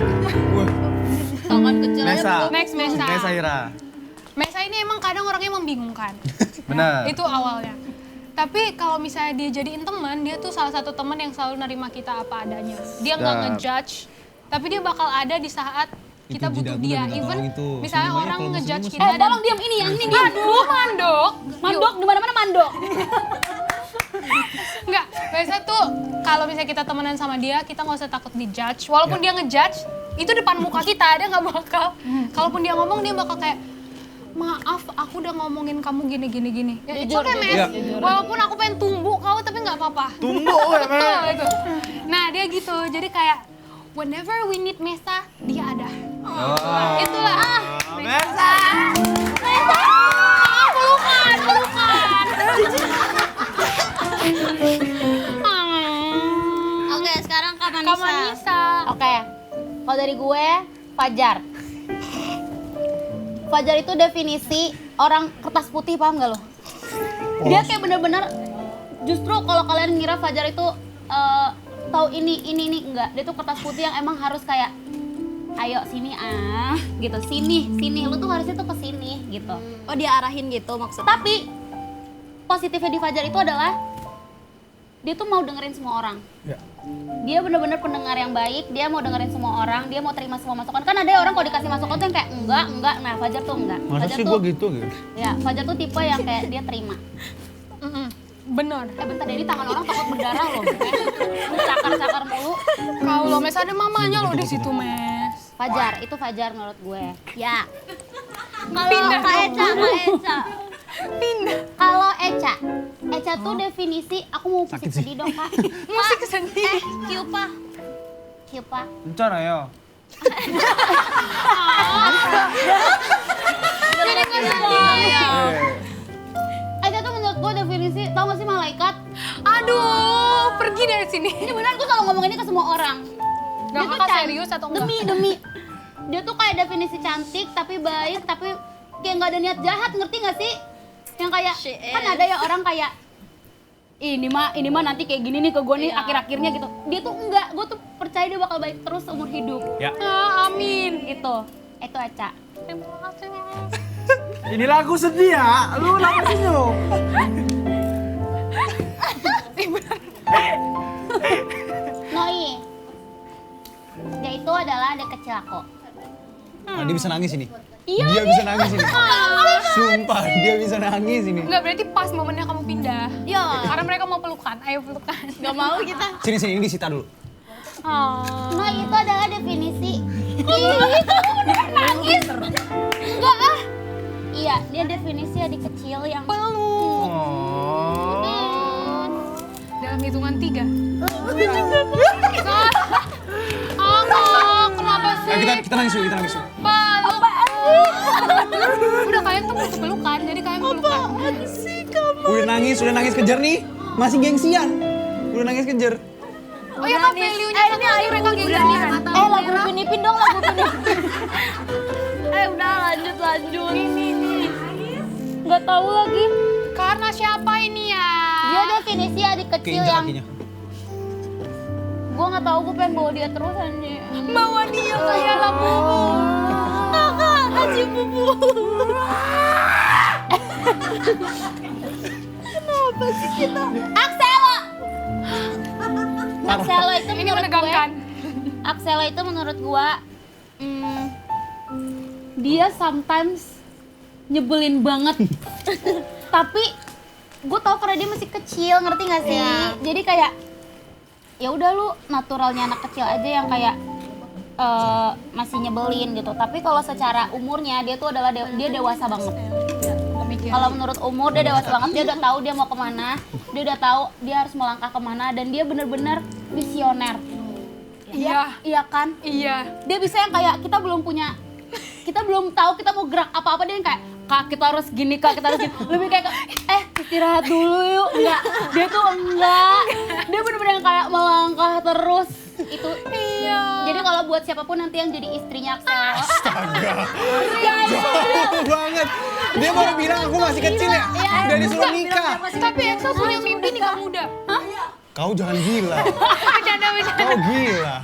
Tangan kecil aja Mesa. Next Mesa. Mesa Ira. Mesa ini emang kadang orangnya membingungkan. Benar. Itu awalnya. Tapi kalau misalnya dia jadiin teman, dia tuh salah satu teman yang selalu nerima kita apa adanya. Dia nggak Sedap. ngejudge, tapi dia bakal ada di saat kita Itu butuh jidat dia. lu udah Even tahu itu. misalnya Senyum aja orang kalau ngejudge senyum, kita. Tolong diam ini yang ini diam. Aduh, mandok. Mandok di mana-mana mandok. Enggak, biasanya tuh kalau misalnya kita temenan sama dia, kita nggak usah takut dijudge. Walaupun dia ngejudge, itu depan muka kita, dia nggak bakal. Kalaupun dia ngomong, dia bakal kayak, maaf, aku udah ngomongin kamu gini. Ya, it's okay, Mes. Walaupun aku pengen tumbuh kau, tapi nggak apa-apa. Tumbuh ya, Betul itu. Nah, dia gitu. Jadi kayak, whenever we need Mesa, dia ada. Itulah. Mesa. Pelukan. Oke, sekarang Kak Kak Manisa. Manisa. Oke. Kalau dari gue, Fajar. Fajar itu definisi orang kertas putih, paham gak lo? Dia kayak bener-bener, justru kalau kalian ngira Fajar itu tahu ini enggak. Dia tuh kertas putih yang emang harus kayak, ayo sini gitu, sini. Lu tuh harusnya tuh ke sini gitu. Oh, dia arahin gitu maksudnya. Tapi positifnya di Fajar itu adalah dia tuh mau dengerin semua orang. Dia bener-bener pendengar yang baik, dia mau dengerin semua orang, dia mau terima semua masukan. Kan ada orang kalau dikasih masukan tuh yang kayak enggak. Nah, Fajar tuh enggak. Masa Fajar sih tuh, gue gitu? ya, Fajar tuh tipe yang kayak dia terima. Bener. Bentar deh, ini tangan orang takut berdarah loh. Lu cakar-cakar mulu. Kau loh, Mes, ada mamanya loh di situ, Mes. Fajar, itu Fajar menurut gue. Ya. Kalau Kak Eca. Kalau Eca Eca tuh definisi, aku mau musik sedih dong kak. Musik sedih. Kyupa. Siapa? 괜찮아요. Jadi nggak sedih. Eca tuh menurut gue definisi, tau gak sih malaikat? Aduh, pergi dari sini. Ini beneran gue selalu ngomong ini ke semua orang. Gak tuh kakak serius atau enggak? Demi. Dia tuh kayak definisi cantik, tapi baik, tapi kayak nggak ada niat jahat, ngerti gak sih? Yang kayak, kan ada ya orang kayak, ini mah nanti kayak gini nih ke gue nih akhir-akhirnya gitu. Dia tuh enggak, gue tuh percaya dia bakal baik terus seumur hidup. Ya. Amin. Gitu, itu Eca. Terima kasih. Ini lagu sedih ya, lu kenapa senyum? Noi, dia itu adalah adik kecil aku. Nah, dia bisa nangis ini. Iya, Dia bisa nangis ini. Sumpah, dia bisa nangis ini. Enggak, berarti pas momennya kamu pindah. Iya. Karena mereka mau pelukan, ayo pelukan. Gak mau kita. Sini, ini disita dulu. Oh. Noi itu adalah definisi. Ih, kamu beneran nangis? Enggak ah. Iya, dia definisi adik kecil yang Peluk. Dalam hitungan 3. Kenapa sih? Kita nangis dulu, kita nangis dulu. Peluk. Udah kalian tuh butuh pelukan, jadi kalian pelukan. Udah nangis kejar nih. Masih gengsian. Udah nangis kejar. Oh iya kan value-nya satu lagi mereka gengsian. lagu Upin Ipin dong, lagu Upin Ipin. Udah lanjut. Ini. Nggak tahu lagi. Karena siapa ini ya? Dia definisi adik kecil Keinjak yang kakinya. gue nggak tahu, gue pengen bawa dia terus anjir. Bawa dia kayak lampu. Kakak, aji bubu. Kenapa sih kita? Axelo. Axelo itu Ini menurut menegangkan. Axelo itu menurut gue dia sometimes nyebelin banget. Tapi gue tau karena dia masih kecil, ngerti gak sih? Jadi kayak ya udah lu naturalnya anak kecil aja yang kayak masih nyebelin gitu. Tapi kalau secara umurnya dia tuh adalah dia dewasa banget. Kalau menurut umur dia dewasa banget, dia udah tahu dia mau kemana, dia udah tahu dia harus melangkah kemana, dan dia bener-bener visioner. Iya kan? Iya. Dia bisa yang kayak kita belum tahu kita mau gerak apa-apa, dia yang kayak kak kita harus gini, kak kita harus gini. Lebih kayak istirahat dulu yuk. Enggak, dia tuh enggak. Dia bener-bener yang kayak melangkah terus. Itu jadi kalau buat siapapun nanti yang jadi istrinya Axel, Jauh banget. Dia baru bilang aku masih kecil ya. Udah disuruh nikah. Tapi Axel punya mimpi nikah muda. Kau jangan gila. Bercanda. Kau gila.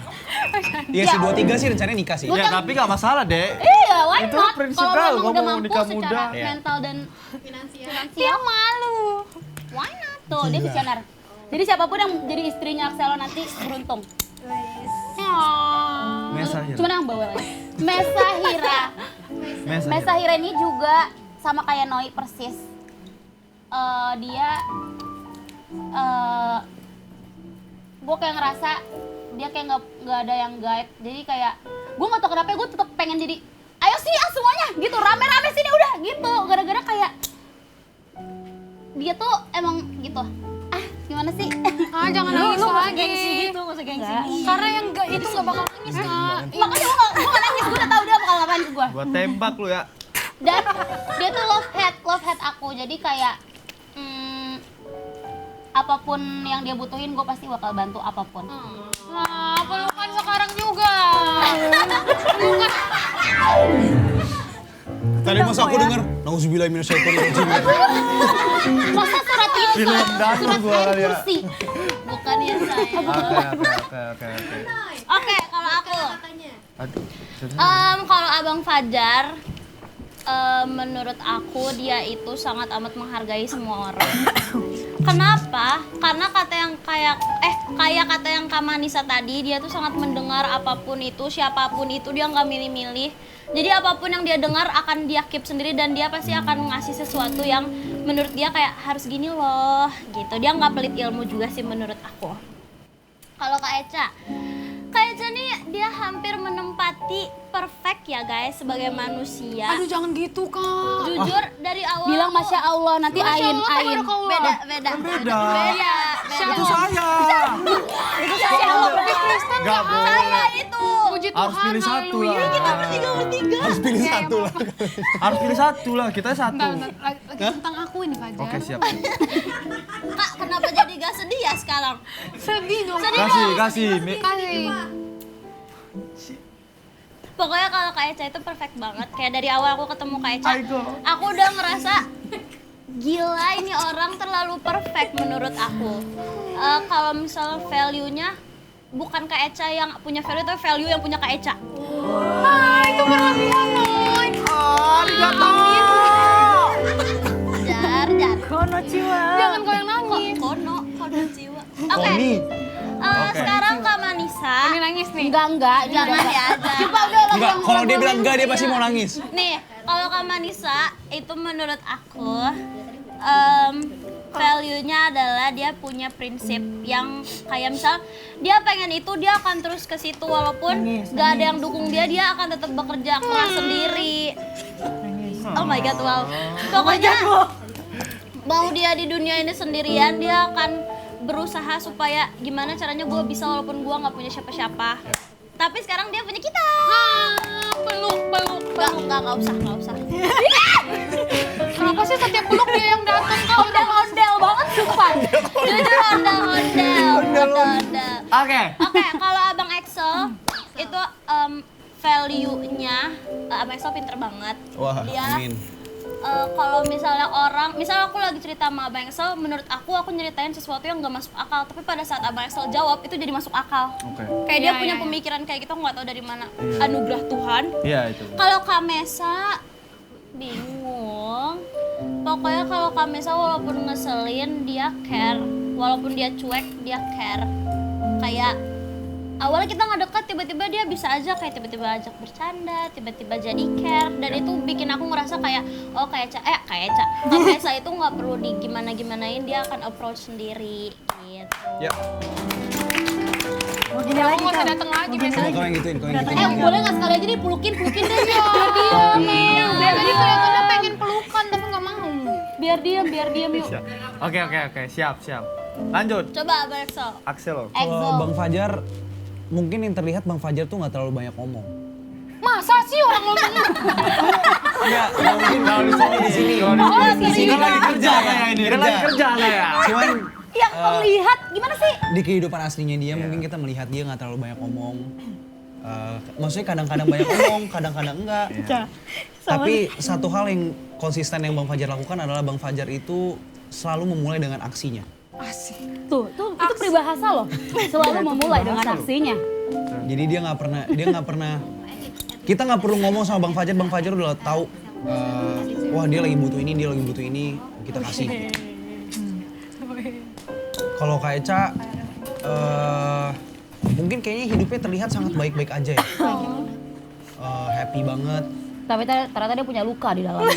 Iya sih 23 sih rencananya nikah sih. Ya tapi nggak masalah deh. iya, why Itu not? prinsip Kalau kau, memang kau udah mau mampu nikah secara muda. Iya. mental dan Dia finansial, malu. why not? Tuh, dia visioner. Jadi siapapun yang jadi istrinya Axel nanti beruntung. Mesahira. Cuman yang bawel aja. Mesahira. Mesahira ini juga sama kayak Noi persis. Dia gue kayak ngerasa dia kayak nggak ada yang guide. Jadi kayak gue nggak tau kenapa gue tetap pengen jadi ayo sih semuanya gitu, rame-rame sini udah gitu. Gara-gara kayak dia tuh emang gitu. Gimana sih? Jangan nangis lagi. Gengsi gitu, gak usah gengsi. Karena yang enggak itu enggak bakal nangis, Kak. Makanya gue gak nangis, gue udah tahu dia bakal ngapain ke gue. Gua tembak lu ya. Dan dia tuh love hate aku, jadi kayak apapun yang dia butuhin gue pasti bakal bantu apapun. Nah, pelukan sekarang juga. Pelukan. Tadi masa aku denger nauzubillah minasyaitonirrajim. Masa surat ini Film danau surat gua air kali ya. kursi? Bukan ya saya. Oke. Oke, kalau aku. Aduh. Kalau Abang Fajar, menurut aku dia itu sangat amat menghargai semua orang. Kenapa? Karena kayak kata yang Kak Manisa tadi, dia tuh sangat mendengar apapun itu, siapapun itu dia nggak milih-milih. Jadi apapun yang dia dengar akan dia keep sendiri, dan dia pasti akan ngasih sesuatu yang menurut dia kayak harus gini loh gitu. Dia nggak pelit ilmu juga sih menurut aku. Kalau Kak Eca Eca nih dia hampir menempati perfect ya guys sebagai manusia. Aduh jangan gitu Kak. Jujur dari awal Bilang aku- Masya Allah, nanti Ain. beda. Itu saya. Nggak boleh. Sama itu. Puji Harus Tuhan, pilih satu haleluya. lah. Kita bertiga. Harus pilih satu lah. Harus pilih satu lah, kita satu. Bentar, lagi tentang aku ini Fajar. Oke, siap. Kak, kenapa jadi gak sedih ya sekarang? Sedih dong. Kasih. Kasih. Pokoknya kalau Kak Eca itu perfect banget. Kayak dari awal aku ketemu Kak Eca, Aiko. aku udah ngerasa gila ini orang terlalu perfect menurut aku. Kalau misalnya value-nya bukan Kak Eca yang punya value, tapi value yang punya Kak Eca. Itu berlebihan Noy. Jar. Kono ciwa. Jangan kau yang nangis. Kono jiwa. Oke. Sekarang Kak Manisa. Ini nangis nih. Enggak. Jangan ya, Coba udah lah. Enggak, kalau dia bilang enggak dia pasti mau nangis. Nih, kalau Kak Manisa itu menurut aku value-nya adalah dia punya prinsip yang kayak misal dia pengen itu dia akan terus ke situ walaupun gak ada yang dukung dia akan tetap bekerja keras sendiri. Oh my god, wow. Pokoknya mau dia di dunia ini sendirian dia akan berusaha supaya gimana caranya gue bisa walaupun gue nggak punya siapa-siapa. Tapi sekarang dia punya kita. Peluk. Nggak usah. Kenapa sih setiap peluk dia yang datang Kak? Ondel banget sumpah. Jujur ondel. Oke. Oke, kalau Abang Excel itu value-nya Abang Excel pinter banget. Wah, Dia amin. kalau misalnya aku lagi cerita sama Abang Excel, menurut aku nyeritain sesuatu yang gak masuk akal, tapi pada saat Abang Excel jawab itu jadi masuk akal. Oke. Kayak dia Iya, punya iya. pemikiran kayak gitu, aku nggak tahu dari mana. Anugerah Tuhan. Iya itu. Kalau Kamesa bingung. Pokoknya kalau Kamesa walaupun ngeselin dia care, walaupun dia cuek dia care. Kayak awalnya kita nggak dekat, tiba-tiba dia bisa aja kayak tiba-tiba ajak bercanda, tiba-tiba jadi care, dan itu bikin aku ngerasa kayak oh kayak Kamesa itu nggak perlu di gimanain, dia akan approach sendiri gitu. Ya, Mau gini Aku lagi nggak usah kan? datang lagi kau biasanya. yang gituin, kau yang gituin. Boleh nggak sekali aja pelukin deh. Biar diam. Dia tadi kelihatannya pengen pelukan tapi nggak mau. Biar diam yuk. Oke, siap. Lanjut. Coba Abang Excel. Axel. Kalau Bang Fajar, mungkin yang terlihat Bang Fajar tuh nggak terlalu banyak ngomong. Masa sih orang ngomong? Enggak mungkin kalau di sini. Di sini kan lagi kerja kayak ini. Kan lagi kerja kayak. Cuman Yang terlihat gimana sih? di kehidupan aslinya dia mungkin kita melihat dia nggak terlalu banyak ngomong. Maksudnya kadang-kadang banyak ngomong, kadang-kadang enggak. Tapi satu hal yang konsisten yang Bang Fajar lakukan adalah Bang Fajar itu selalu memulai dengan aksinya. Tuh, itu peribahasa loh. Selalu memulai dengan aksinya. Jadi dia nggak pernah. Kita nggak perlu ngomong sama Bang Fajar udah tahu. Wah dia lagi butuh ini, kita kasih. Kalau Kak Eca, mungkin kayaknya hidupnya terlihat sangat baik-baik aja ya. Happy banget. Tapi ternyata dia punya luka di dalamnya.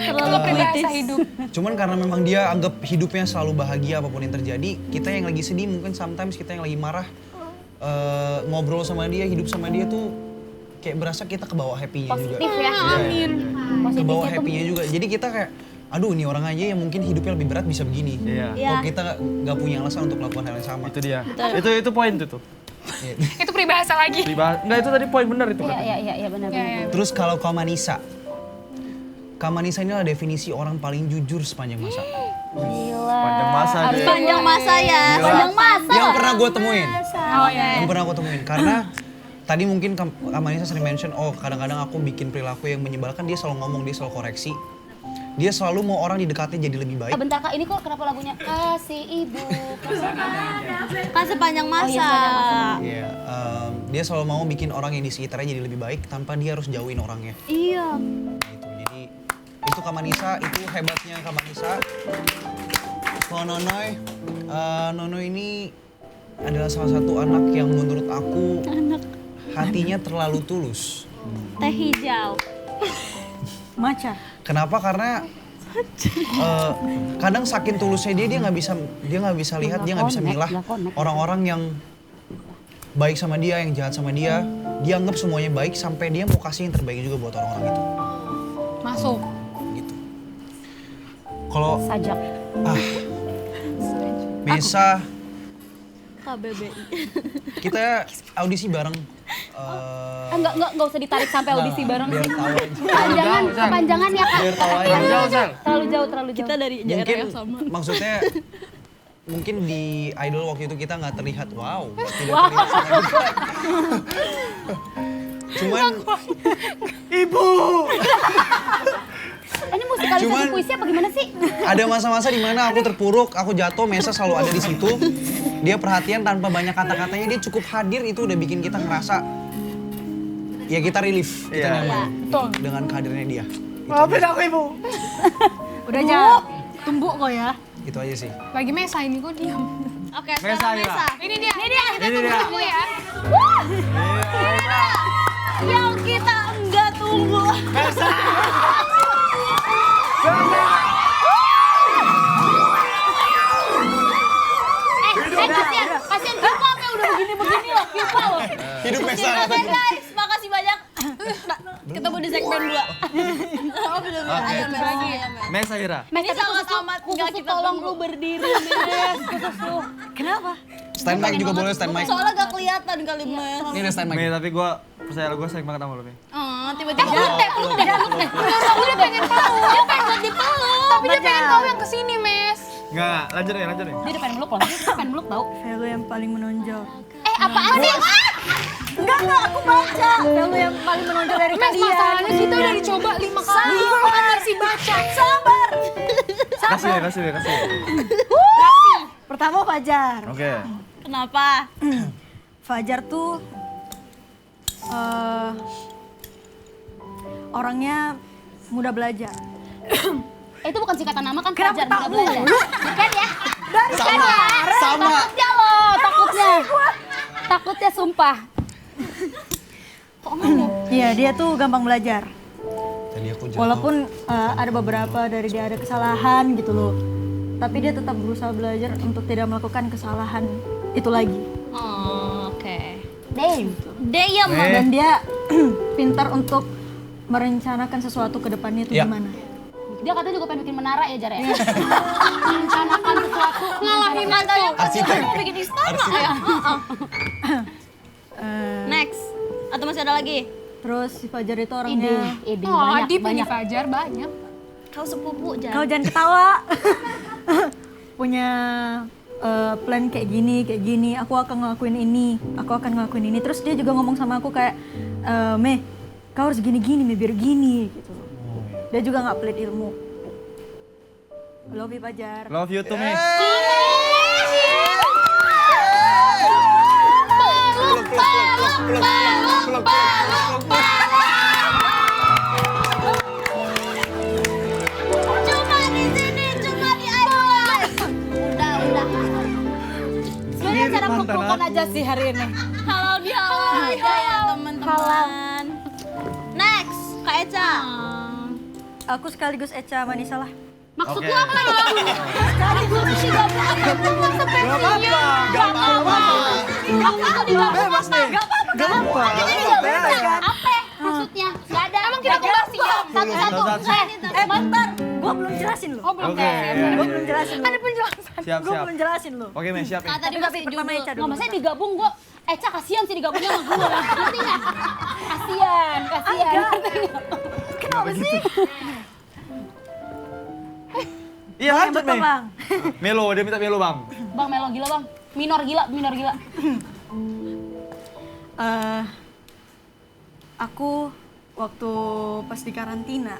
Itu peribahasa hidup. Cuman karena memang dia anggap hidupnya selalu bahagia apapun yang terjadi, kita yang lagi sedih mungkin sometimes kita yang lagi marah ngobrol sama dia, hidup sama dia tuh kayak berasa kita ke bawah happy-nya juga. Positif ya. Amin. Ke bawah happy-nya juga. Jadi kita kayak aduh ini orang aja yang mungkin hidupnya lebih berat bisa begini. Iya. Kok kita nggak punya alasan untuk melakukan hal yang sama. Itu dia. Itu poin itu tuh. Itu peribahasa lagi. Enggak, itu tadi poin benar itu kan. Iya benar. Terus kalau Kamanisa ini adalah definisi orang paling jujur sepanjang masa. Gila. Panjang masa deh. Panjang masa ya. Panjang masa. Yang pernah gue temuin. Oh iya. Yang pernah aku temuin. Karena tadi mungkin Kamanisa sering mention, oh kadang-kadang aku bikin perilaku yang menyebalkan, dia selalu ngomong, dia selalu koreksi. Dia selalu mau orang didekatnya jadi lebih baik. Bentar Kak, ini kok kenapa lagunya Kasih Ibu, Kasih panjang masa. Iya, dia selalu mau bikin orang yang di sekitarnya jadi lebih baik tanpa dia harus jauhin orangnya. Iya. Gitu. Jadi itu Kamanisa, itu hebatnya Kamanisa. Kalau Nonoy ini adalah salah satu anak yang menurut aku hatinya terlalu tulus. Teh hijau. Maca. Kenapa? Karena kadang saking tulusnya dia nggak bisa lihat, dia nggak bisa milah orang-orang yang baik sama dia, yang jahat sama dia anggap semuanya baik sampai dia mau kasih yang terbaik juga buat orang-orang itu. Masuk. Gitu. Kalau Sajak. Mesa, KBBI. kita audisi bareng. Enggak usah ditarik sampai audisi bareng Biar sih. tahu aja. Kepanjangan ya Kak. Biar tahu aja. Terlalu jauh. Kita dari daerah Mungkin yang sama. maksudnya mungkin di idol waktu itu kita nggak terlihat tidak terlihat sangat. Cuman Ibu. Ini musikalisasi Cuman- puisi apa gimana sih? ada masa-masa di mana aku terpuruk, aku jatuh, Mesa selalu ada di situ. Dia perhatian tanpa banyak kata-katanya, dia cukup hadir, itu udah bikin kita ngerasa ya kita relief, kita nyaman dengan kehadirannya dia. Maafin aku ibu. Udah jangan tumbuk kok ya. Itu aja sih. Lagi Mesa ini kok diam. Oke, Mesa, sekarang Ira. Mesa. Ini dia. Kita Ini tunggu dia. kamu ya. Yang kita enggak tunggu. Kasian Pipa apa udah begini-begini loh, Pipa loh. Hidup Mesa. Oke guys, makasih banyak. Ketemu di segmen 2. Oh, belum. Ayo, Mesa. Ayo, Mesa. Mesa Ira. Mes, Ini tapi sangat khusus amat khusus nggak tuh kita tolong tunggu. lu berdiri, Mes. Khusus lu. Kenapa? Stand mic juga boleh, stand mic. Soalnya gak kelihatan kali, Mes. Ini ada stand mic. Me, tapi gue percaya gue sayang banget sama lo, Me. Oh, tiba-tiba. Peluk deh. Aku udah pengen tahu. Dia pengen dipeluk. Tapi dia pengen tahu yang kesini, Mes. Enggak, lanjut ya. Dia udah pengen meluk loh, dia pengen meluk tau. Value yang paling menonjol. Apaan sih? Enggak, aku baca. Value yang paling menonjol dari Mes, kalian. masalahnya kita udah dicoba 5 kali. Kok masih baca? Sabar. Kasih ya. Pertama Fajar. Oke. Kenapa? Fajar tuh orangnya mudah belajar. Itu bukan singkatan nama kan Kenapa Fajar, tahu? mudah belajar. Bukan ya? Sama. Takutnya loh, takutnya sumpah. Iya, dia tuh gampang belajar. Tadi aku jatuh. Walaupun ada beberapa dari dia ada kesalahan gitu loh. Tapi dia tetap berusaha belajar untuk tidak melakukan kesalahan itu lagi. Oh, oke. Damn. Damn. Dan dia pintar untuk merencanakan sesuatu ke depannya itu Iya. gimana. Dia katanya juga pengen bikin menara ya Jar ya? Merencanakan sesuatu. Ngalahin itu. Arsitek. Mau bikin istana ya? Next. Atau masih ada lagi? Terus si Fajar itu Ide, orangnya ide Oh, banyak, Adip ini banyak. Fajar banyak. Kau sepupu, kau Jan. jangan ketawa. Punya plan kayak gini, aku akan ngelakuin ini. Terus dia juga ngomong sama aku kayak, Meh, kau harus gini-gini, Meh, biar gini gitu. Dia juga nggak pelit ilmu. Love you, Fajar. Love you too, Me. Cuma di sini, cuma di iPhone. Udah. Sebenarnya cara peluk-pelukan aja sih hari ini. Halal bihalal aja ya teman-teman. Next, Kak Eca. Aku sekaligus Eca Manisa lah. Maksud Oke. lu apa ya? Sekaligus sih gak apa-apa. Gak apa-apa. Aku tuh digabung Bebas nih. Gak apa-apa. apa? Maksudnya? Gak ada. Emang kita kebas siap. Satu-satu. Bentar, gua belum jelasin loh. Oh, belum Oke, deh. iya. Gua belum jelasin loh. Ada penjelasan. Siap. Gua belum jelasin loh. Oke, Me, siap, Me. Tadi Tapi masih pertama judul. Eca dulu. Nggak, maksudnya digabung gua. Eca kasihan sih digabungnya sama gua. Ngerti nggak? Kasihan. Ngerti nggak? Kenapa sih? Iya, Yang lanjut, betul, Me. Bang. Melo, dia minta Melo, Bang. Bang Melo gila bang. Minor gila. Aku waktu pas di karantina.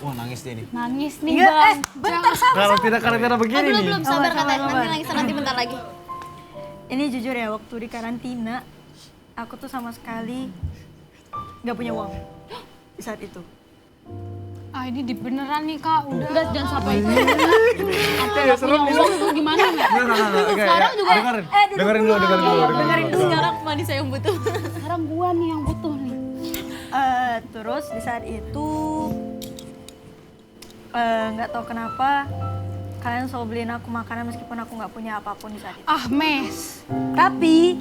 Wah, nangis dia nih. Nangis nih Enggak, bang. bentar sabar. Kalau tidak karantina begini nih. Belum sabar Sabar, katanya. sabar. Nanti nangis nanti bentar lagi. Ini jujur ya, waktu di karantina aku tuh sama sekali nggak punya uang di saat itu. Ah, ini di beneran nih, Kak. Udah. Udah jangan sampai itu. Sampai nggak punya uang tuh gimana nggak? Enggak. Sekarang juga. Dengerin dulu. Dengerin dulu sekarang Manisa yang butuh. Sekarang gua nih yang butuh nih. Terus di saat itu nggak tahu kenapa kalian selalu beliin aku makanan meskipun aku nggak punya apapun di saat itu. Ah, Mes. Tapi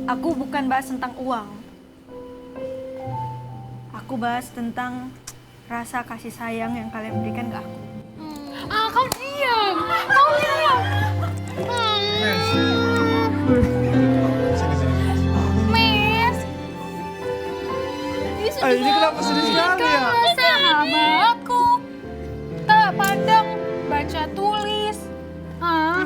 aku bukan bahas tentang uang. Aku bahas tentang rasa kasih sayang yang kalian berikan ke aku. Ah, kau diam. Kau diam. Mes. Ini kenapa sedih sekali ya? Sahabatku. Tak pandang, baca tulis.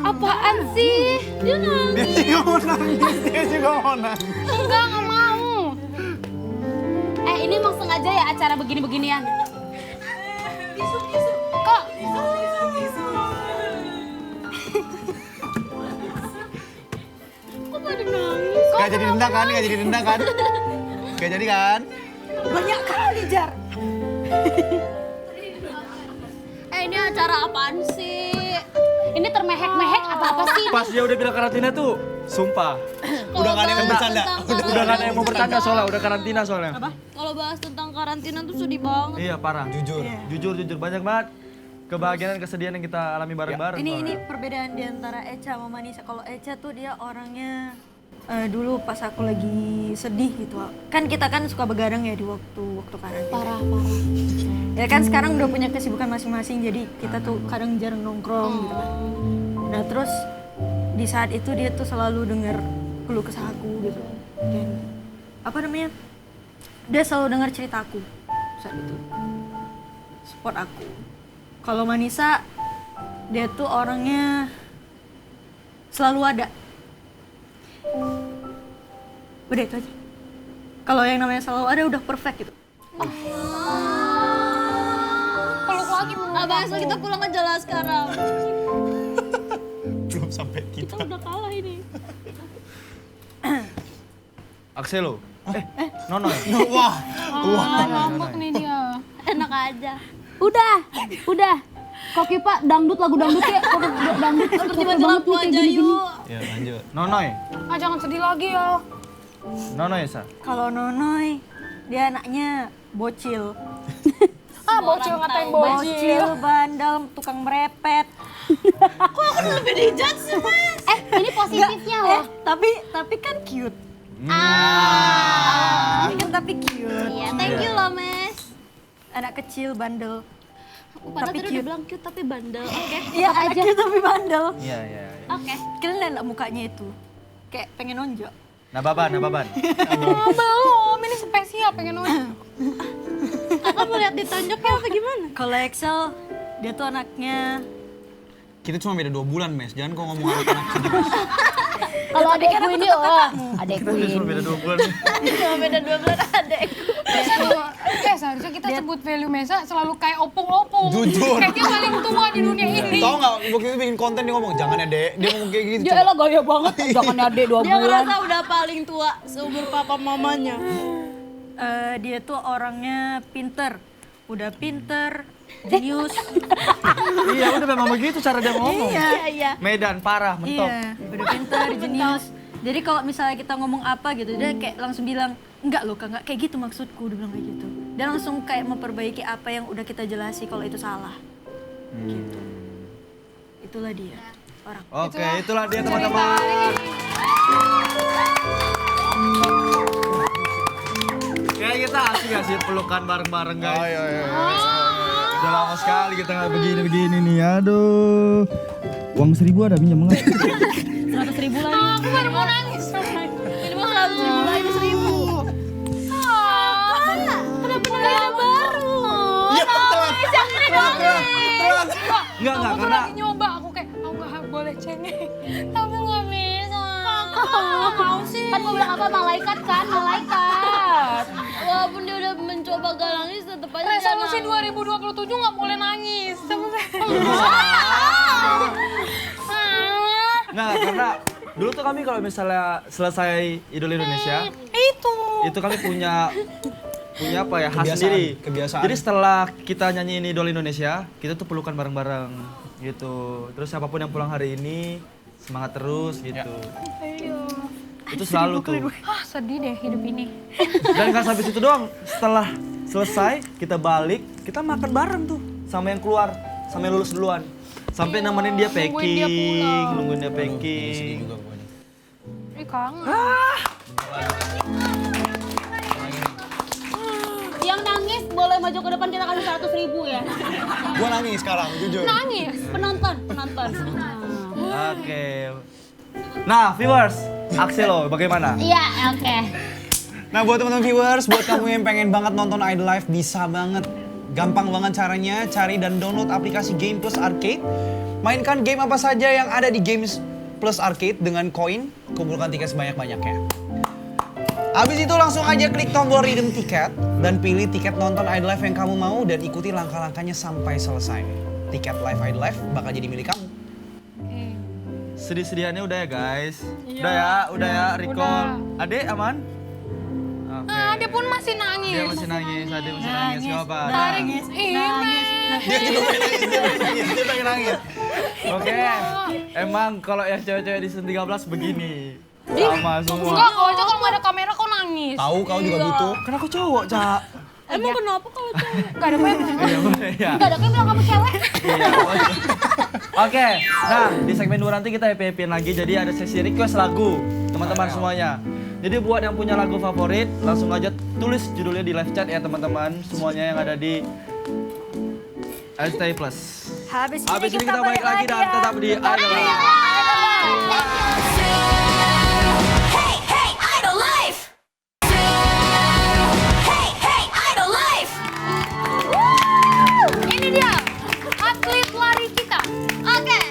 Apaan sih? Dia nangis. Dia juga mau nangis, dia juga mau nangis. Enggak mau. Ini emang sengaja ya acara begini-beginian? Kok? Kok pada nangis? Gak jadi dendang kan? Gak jadi dendang kan? Gak jadi kan? Banyak kali, Jar. Ini acara apaan sih? Ini termehek-mehek apa-apa sih? Pas dia udah bilang karantina tuh, sumpah. Udah gak ada yang mau bercanda. Udah gak ada yang mau bercanda soalnya, udah karantina soalnya. Kalau bahas tentang karantina tuh sedih banget. Iya parah. Jujur. Jujur banyak banget kebahagiaan dan kesedihan yang kita alami bareng-bareng. Ini soalnya. perbedaan di antara Echa sama Manisa. Kalau Echa tuh dia orangnya dulu pas aku lagi sedih gitu. Kan kita kan suka begadang ya di waktu karantina. Parah. Ya kan sekarang udah punya kesibukan masing-masing, jadi kita tuh kadang jarang nongkrong gitu kan. Nah terus di saat itu dia tuh selalu denger keluh kesah aku gitu. Dan apa namanya? Dia selalu denger ceritaku saat itu. Support aku. Kalau Manisa, dia tuh orangnya selalu ada. Udah itu aja. Kalau yang namanya selalu ada udah perfect gitu. Peluk lagi mau. Abang Asal kita pulang aja lah sekarang. Belum sampai kita. Kita udah kalah ini. Axelo. Nono ya? Wah. Ngambek nih dia. Enak aja. Udah. Kok Kipa dangdut lagu dangdutnya? Kok dangdut Seperti mati lampu aja yuk. Ya lanjut. Nonoy. Ah, jangan sedih lagi ya. Nonoy, Sa. Kalau Nonoy, dia anaknya bocil. Bocil ngatain Bocil, bandel, tukang merepet. Lebih dijudge sih, Mas. Ini positifnya loh. Tapi kan cute. Tapi cute. Iya, thank you loh, Mes. Anak kecil, bandel. Padahal Tapi tadi cute. udah bilang cute tapi bandel. Oke. Iya, anak cute tapi bandel. Iya. Oke. Kalian lihat nggak mukanya itu? Kayak pengen nonjok. Nababan. Belum, ini spesial pengen nonton. Kakak mau lihat ditonjoknya apa gimana? Kalau Excel, dia tuh anaknya Kita cuma beda 2 bulan, Mes. Jangan kau ngomong anak-anak sini. Kalau adekku ini, adekku Kita ini. cuma beda 2 bulan. Cuma beda 2 bulan adekku. Seharusnya kita sebut value Mesa selalu kayak opung-opung. Jujur. Kayak dia paling tua di dunia ini. Tahu nggak? Waktu itu bikin konten dia ngomong, jangan ya dek. Dia ngomong kayak gitu. Ya elah gaya banget, jangan adek 2 Dia bulan. ngerasa udah paling tua seumur papa mamanya. dia tuh orangnya pinter. Udah pinter, jenius. Iya, udah memang begitu cara dia ngomong. Iya. Medan parah, mentok. Iya, udah pinter, jenius. Jadi kalau misalnya kita ngomong apa gitu, dia kayak langsung bilang, enggak loh Kak, enggak kayak gitu maksudku, dia bilang kayak gitu. Dia langsung kayak memperbaiki apa yang udah kita jelasi kalau itu salah. Gitu. Itulah dia, orang. Oke, itulah dia teman-teman. Kayak kita asik gak sih pelukan bareng-bareng guys? Oh, iya. Udah lama sekali kita nggak begini-begini nih, aduh. Uang 1000 ada pinjam nggak? 100.000 lagi. Aku baru mau nangis. Ini mah 100.000 lagi 1.000. Kenapa negara baru? Enggak, Aku tuh karena lagi nyoba, aku kayak, aku gak boleh cengeng. Tapi gak bisa. Mau sih. Kan gue bilang apa, malaikat kan, malaikat. Walaupun dia udah mencoba gak nangis tetep aja dia Resolusi nangis. 2027 gak boleh nangis. Nggak, karena dulu tuh kami kalau misalnya selesai Idol Indonesia, itu kami punya apa ya, khas Kebiasaan, sendiri. kebiasaan. Jadi setelah kita nyanyiin Idol Indonesia, kita tuh pelukan bareng-bareng gitu. Terus siapapun yang pulang hari ini semangat terus gitu. Itu selalu tuh. Sedih deh hidup ini. Dan nggak sampai situ doang. Setelah selesai kita balik, kita makan bareng tuh sama yang keluar, sama yang lulus duluan. Sampai nemenin dia nungguin dia packing, pulang. nungguin dia Sedih packing. juga pokoknya. Ih kangen. Yang nangis boleh maju ke depan, kita kasih 100.000 ya. Gua nangis sekarang, jujur. Nangis. Penonton. Oke. Nah, viewers, aksi lo bagaimana? Iya, oke. Nah buat teman-teman viewers, buat kamu yang pengen banget nonton Idol Live, bisa banget. Gampang banget caranya, cari dan download aplikasi Game Plus Arcade. Mainkan game apa saja yang ada di Games Plus Arcade dengan koin, kumpulkan tiket sebanyak-banyaknya. Abis itu langsung aja klik tombol redeem tiket dan pilih tiket nonton Idol Live yang kamu mau dan ikuti langkah-langkahnya sampai selesai. Tiket live Idol Live bakal jadi milik kamu. Sedih-sedihannya udah ya guys. Udah ya, recall. Adek aman? Oke. Dia pun masih nangis. Dia masih nangis, Adek masih nangis. Gak apa. Nangis. Dia juga pengen nangis. Oke. Emang kalau yang cewek-cewek di season 13 begini. Sama semua. Enggak, kau aja kalau nggak ada kamera kau nangis. Tahu kau juga gitu. Kan aku cowok, Cak. Emang kenapa kalau cowok? Gak ada apa-apa. Iya, boleh ya. Gak ada yang bilang kamu cewek. Iya, boleh. Oke, nah di segmen 2 nanti kita happy-happyin lagi. Jadi ada sesi request lagu, teman-teman semuanya. Jadi buat yang punya lagu favorit, langsung aja tulis judulnya di live chat ya teman-teman. Semuanya yang ada di STI Plus. Habis ini kita balik lagi dan tetap di Idol Live. Ini dia, atlet lari kita. Oke.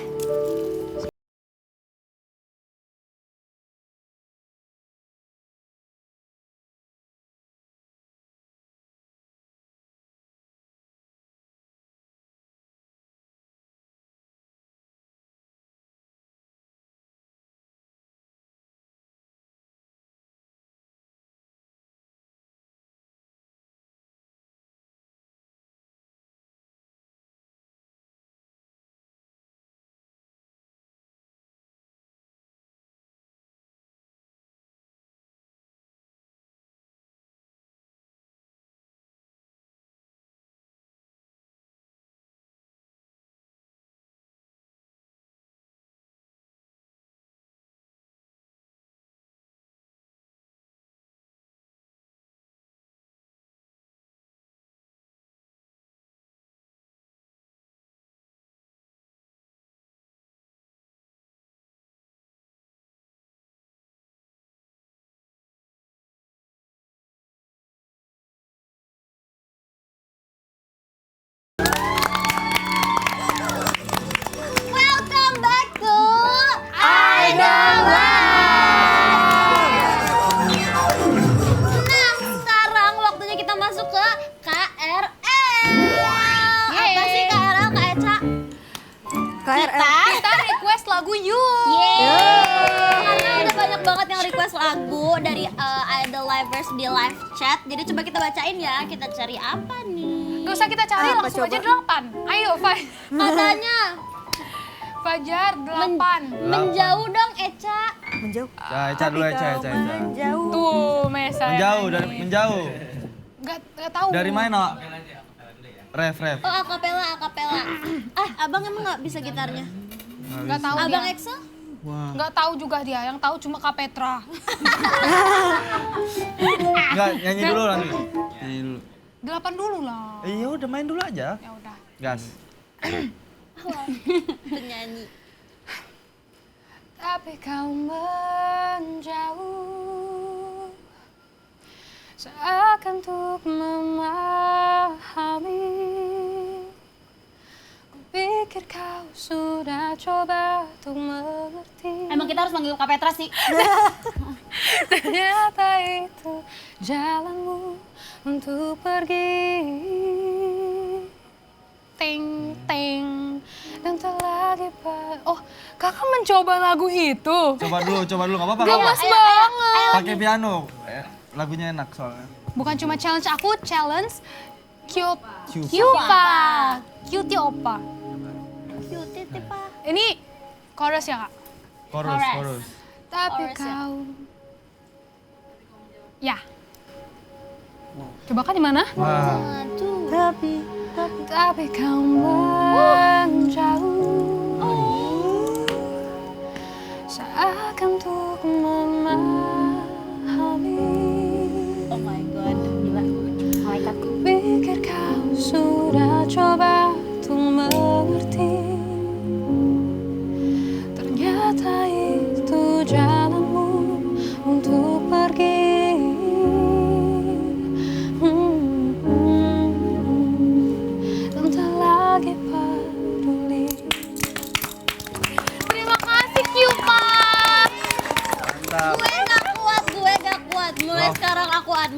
Welcome back to Idol Live. Nah, sekarang waktunya kita masuk ke KRL. Apa sih KRL, Kak Eca? Kita request lagu You. Karena udah banyak banget yang request lagu dari Idol Livers di live chat. Jadi coba kita bacain ya, kita cari apa nih? Gak usah kita cari, langsung aja 8. Ayo, Katanya Fajar 8. menjauh dong Eca. Menjauh. Eca dulu, Eca. Menjauh. Tuh, Mesa. Menjauh. Gak tahu. Dari mana? Ref. Oh, akapela. Abang emang nggak bisa gitarnya? Gak tahu Abang dia. Excel? Gak tahu juga dia, yang tahu cuma Kak Petra. Enggak, nyanyi dulu nanti. Nyanyi dulu. 8 dulu lah. Iya, udah main dulu aja. Ya udah. Gas. Penyanyi. Tapi kau menjauh seakan untuk memahami. Kupikir kau sudah coba untuk mengerti. Emang kita harus manggil Kak Petra sih. Ternyata itu jalanmu untuk pergi. Ting ting dan tak lagi oh, kakak mencoba lagu itu. Coba dulu, nggak apa-apa. Gemes banget. Pakai piano. Lagunya enak soalnya. Bukan cuma challenge aku, challenge Kyupa. Cutie Opa. Cutie tipe. Ini chorus ya, Kak? Chorus. Tapi Chorus ya? kau. Ya. Coba kan di mana? Wah. Tapi kau menjauh seakan untuk memahami.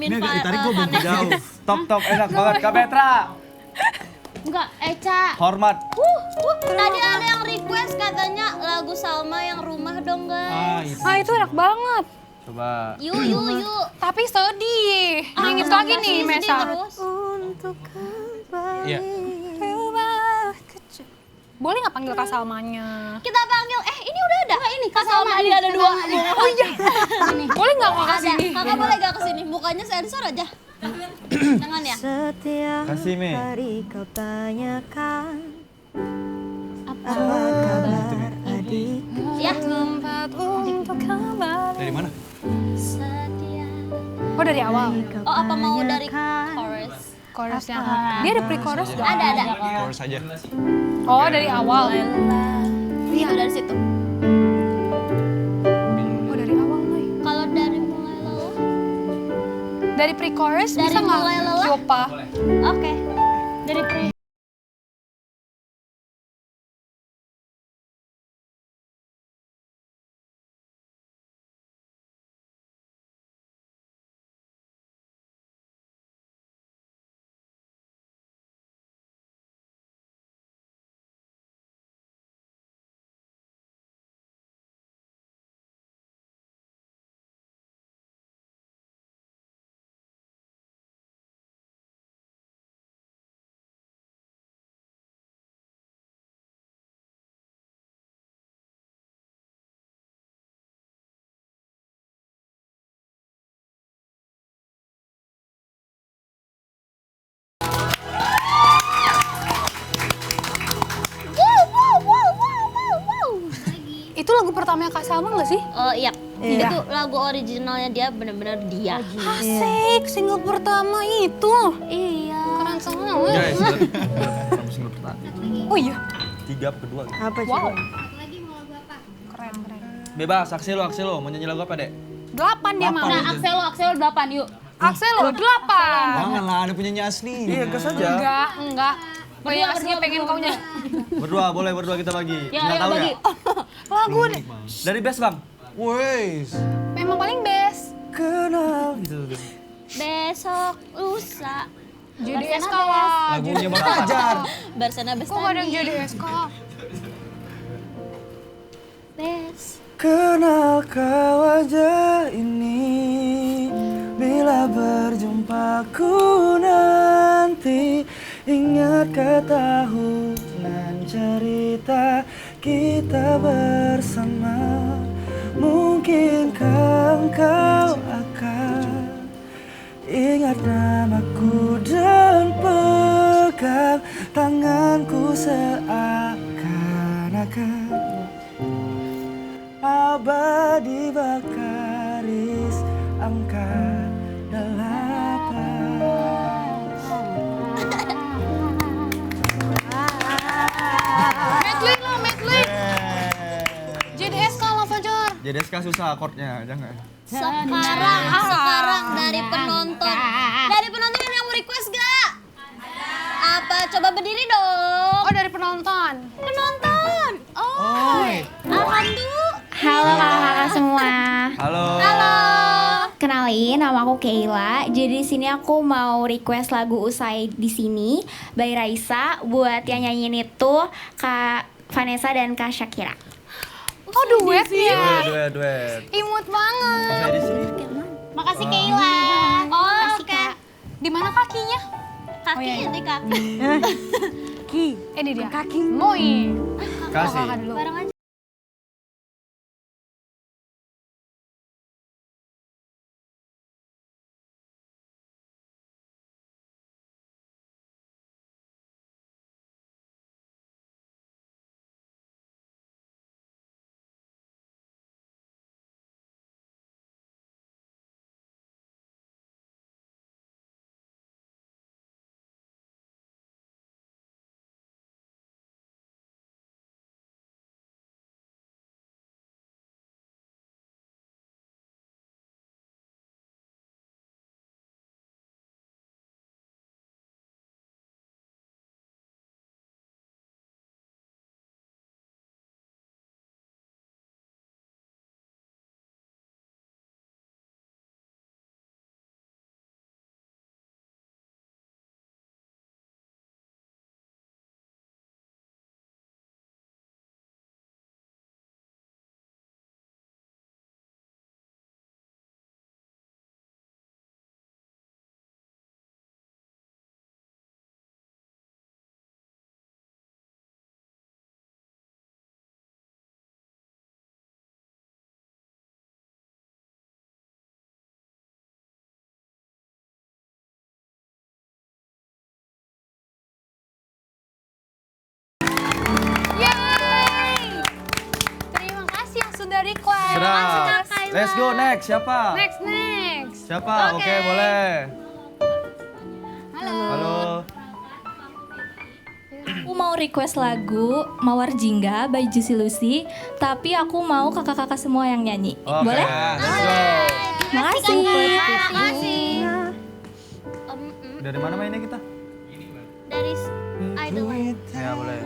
Ini dari tadi gue belum Vanessa. Jauh. Top enak banget. Kak Petra. Enggak, Eca. Hormat. Tadi ada yang request katanya lagu Salma yang Rumah dong guys. Ah itu enak banget. Coba. Yuk. Tapi sedih. Nangis Ah, lagi nih sedih Mesa. terus. Iya. Boleh nggak panggil Kak Salmanya? Kita panggil, ini udah ada. ini, Kak Kak Salma, Salma, ini ada Kak dua. Salma. Oh iya. Boleh nggak Kak Ada. kesini? Kakak boleh gak kesini? Mukanya sensor aja. Jangan ya. Setiap Kasih, Mi. hari kau tanyakan Apa? apa kabar adik. Ya. Tempat untuk kembali. Dari mana? Setia. Oh dari awal. Oh apa mau dari chorus? Chorusnya. Dia ada pre-chorus nggak? Ada. Chorus aja. Oh dari awal. Itu dari situ. Oh dari awal nih. Kalau dari mulai lelah. Dari pre-chorus Dari bisa nggak? mulai lelah? Yopa. Oke. Dari pre Itu lagu pertamanya Kak Salma nggak sih? Oh iya. Iya. Itu lagu originalnya dia benar-benar dia. Asik, single pertama itu. Iya. Keren banget. Guys, kamu single pertama. Oh iya. 3 kedua. Apa Wow. coba? Keren. Bebas, Axel lo. Mau nyanyi lagu apa, Dek? 8 dia mau. Nah, Axel 8 yuk. Axel lo 8. Jangan lah, ada penyanyi asli. Iya, gas aja. Enggak. Kayak aslinya pengen kau nyanyi. Berdua, boleh berdua kita bagi. Ya, Nggak ayo tahu bagi. ya? Lagu deh. Dari best, Bang. Wes. Memang paling best. Kenal gitu. Besok lusa. Jadi SK lah. Lagunya Bang Fajar. Bersana Kok gak ada yang bestani. jadi SK? Bes. Kenalkah wajah ini bila berjumpa ku nanti, ingatkah tahunan cerita kita bersama, mungkinkah engkau akan ingat namaku dan pegang tanganku seakan-akan abadi bakaris angka 8. Medley lah, medley. Jadi SK lah Fajar. Jadi SK susah akordnya, jangan. Sekarang dari penonton. Dari penonton ada yang mau request gak? Apa? Coba berdiri dong. Oh dari penonton. Penonton. Oh. Alhamdulillah. Halo kakak-kakak semua. Halo. Halo. Kenalin, nama aku Keila. Jadi di sini aku mau request lagu Usai di sini by Raisa buat yang nyanyiin itu Kak Vanessa dan Kak Shakira. Oh duet ya. Duet. Imut banget. Saya di sini. Makasih Keila. Oh, oke. Di mana kakinya? Kaki di kaki. Ki. Ini dia. Kaki. Moi. Kasih. Kakak dulu. Bareng aja. Sudah. Let's go next. Siapa? Next. Siapa? Oke, boleh. Halo. Aku mau request lagu Mawar Jingga by Juicy Lucy, tapi aku mau kakak-kakak semua yang nyanyi. Oke, Boleh? let's go. Makasih. Makasih. Dari mana mainnya kita? Dari Idol. Ya, boleh.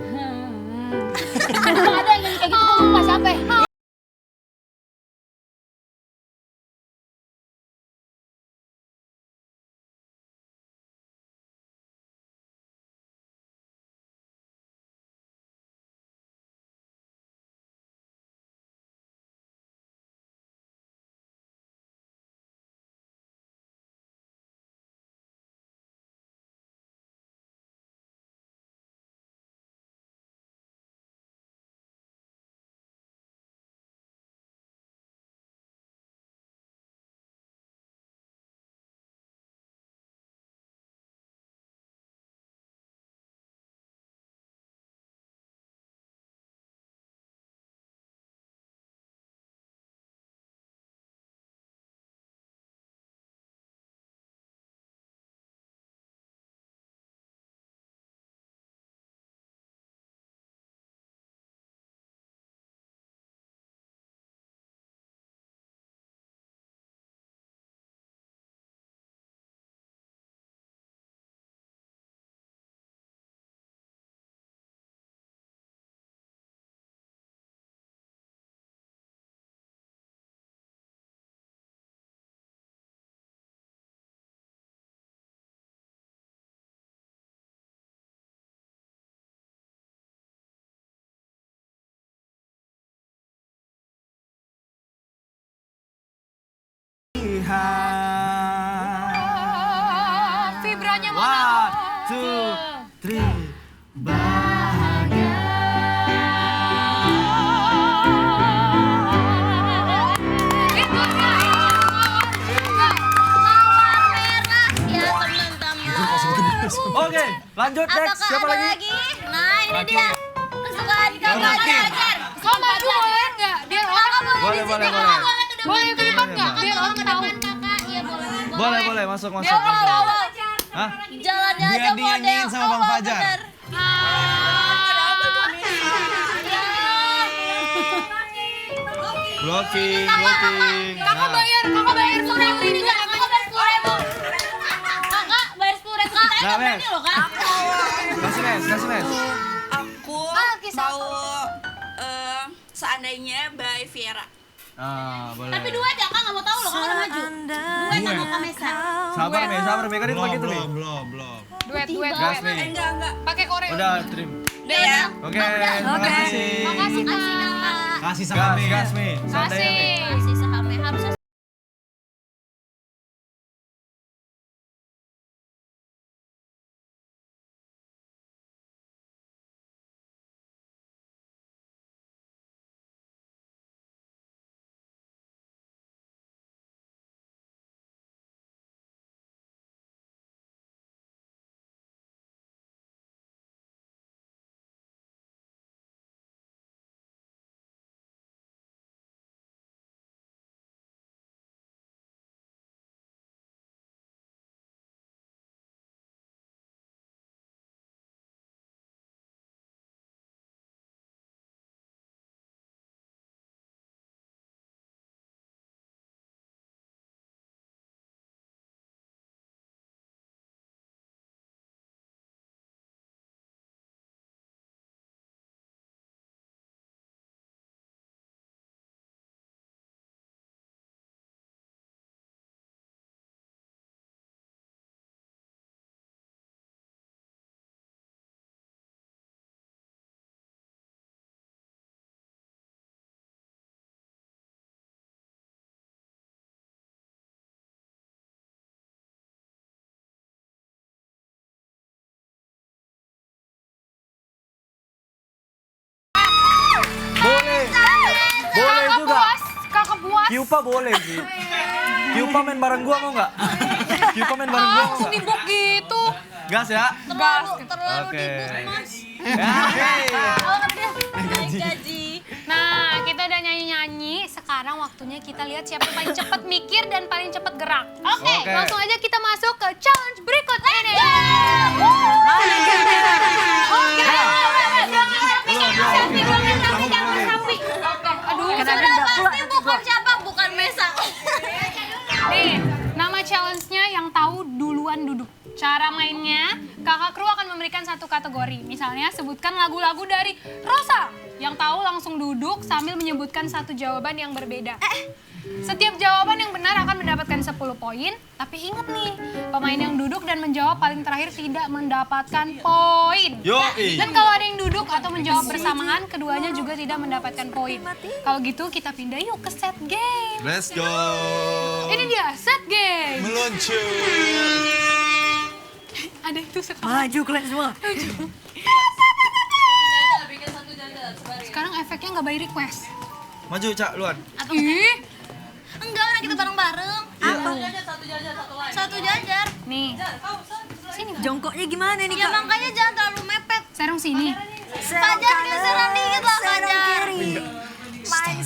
Ada yang nyanyi kayak gitu kok lupa siapa ya? Vibranya One, mana? two, three. Bahagia. Itu enggak. Ya teman-teman. Oke, lanjut next. Apakah Siapa ada lagi? lagi? Nah ini dia kesukaan kamu belajar. Kok maju boleh enggak? Biar orang Boleh. boleh ke depan enggak? Biar orang tahu. Kakak, iya boleh. Boleh, masuk. Biar orang tahu. Hah? Jalannya Biar aja dinyanyiin model. sama Bang Fajar. bener. Blocking. Kakak bayar 10.000 enggak? Kakak bayar 10.000. Kakak bayar 10.000. Katanya Nah, nggak berani Mes. loh kak. Kasih Mes. Aku mau seandainya by Viera. Ah, boleh. Tapi dua aja kak nggak mau tahu loh kakak udah maju. Dua aja mau Kamesa. Sabar, Me. Kan itu pakai itu, Me. Belum. Duet. Gas, Me. Enggak. Pakai koreo. Udah, trim. Udah ya. Oke, terima kasih. Makasih, Kak. Kasih sama Me. Gas, Me. Seandainya, Me. Kasih. Masih sahame harusnya. Boleh juga. Kakak puas. Kyupa boleh sih. Kyupa main bareng gua mau nggak? Kyupa main bareng gua mau Langsung nggak? dibuk gitu. Gas ya. Terlalu Oke. dibuk mas. Ya, oke. Naik gaji. Nah, kita udah nyanyi-nyanyi. Sekarang sekarang waktunya kita lihat siapa yang paling cepat mikir dan paling cepat gerak. Oke, Oke. langsung aja kita masuk ke challenge berikut ini. Sudah pasti bukan siapa, bukan Mesa. Nih, nama challenge-nya yang tahu duluan duduk. Cara mainnya, kakak kru akan memberikan satu kategori. Misalnya, sebutkan lagu-lagu dari Rosa. Yang tahu langsung duduk sambil menyebutkan satu jawaban yang berbeda. Setiap jawaban yang benar akan mendapatkan 10 poin. Tapi ingat nih, pemain yang duduk dan menjawab paling terakhir tidak mendapatkan poin. Yoi. Dan kalau ada yang duduk atau menjawab bersamaan, keduanya juga tidak mendapatkan poin. Kalau gitu kita pindah yuk ke set game. Let's go. Ini dia set game. Meluncur. Ada itu sekarang. Maju kalian semua. Sekarang efeknya nggak by request. Maju, Cak, luan. Ih, Enggak, udah kita bareng-bareng. Apa? Satu jajar. nih. Sini. Jongkoknya gimana nih Ya Kak? makanya jangan terlalu mepet. Serong sini. Fajar geseran dikit lah Fajar.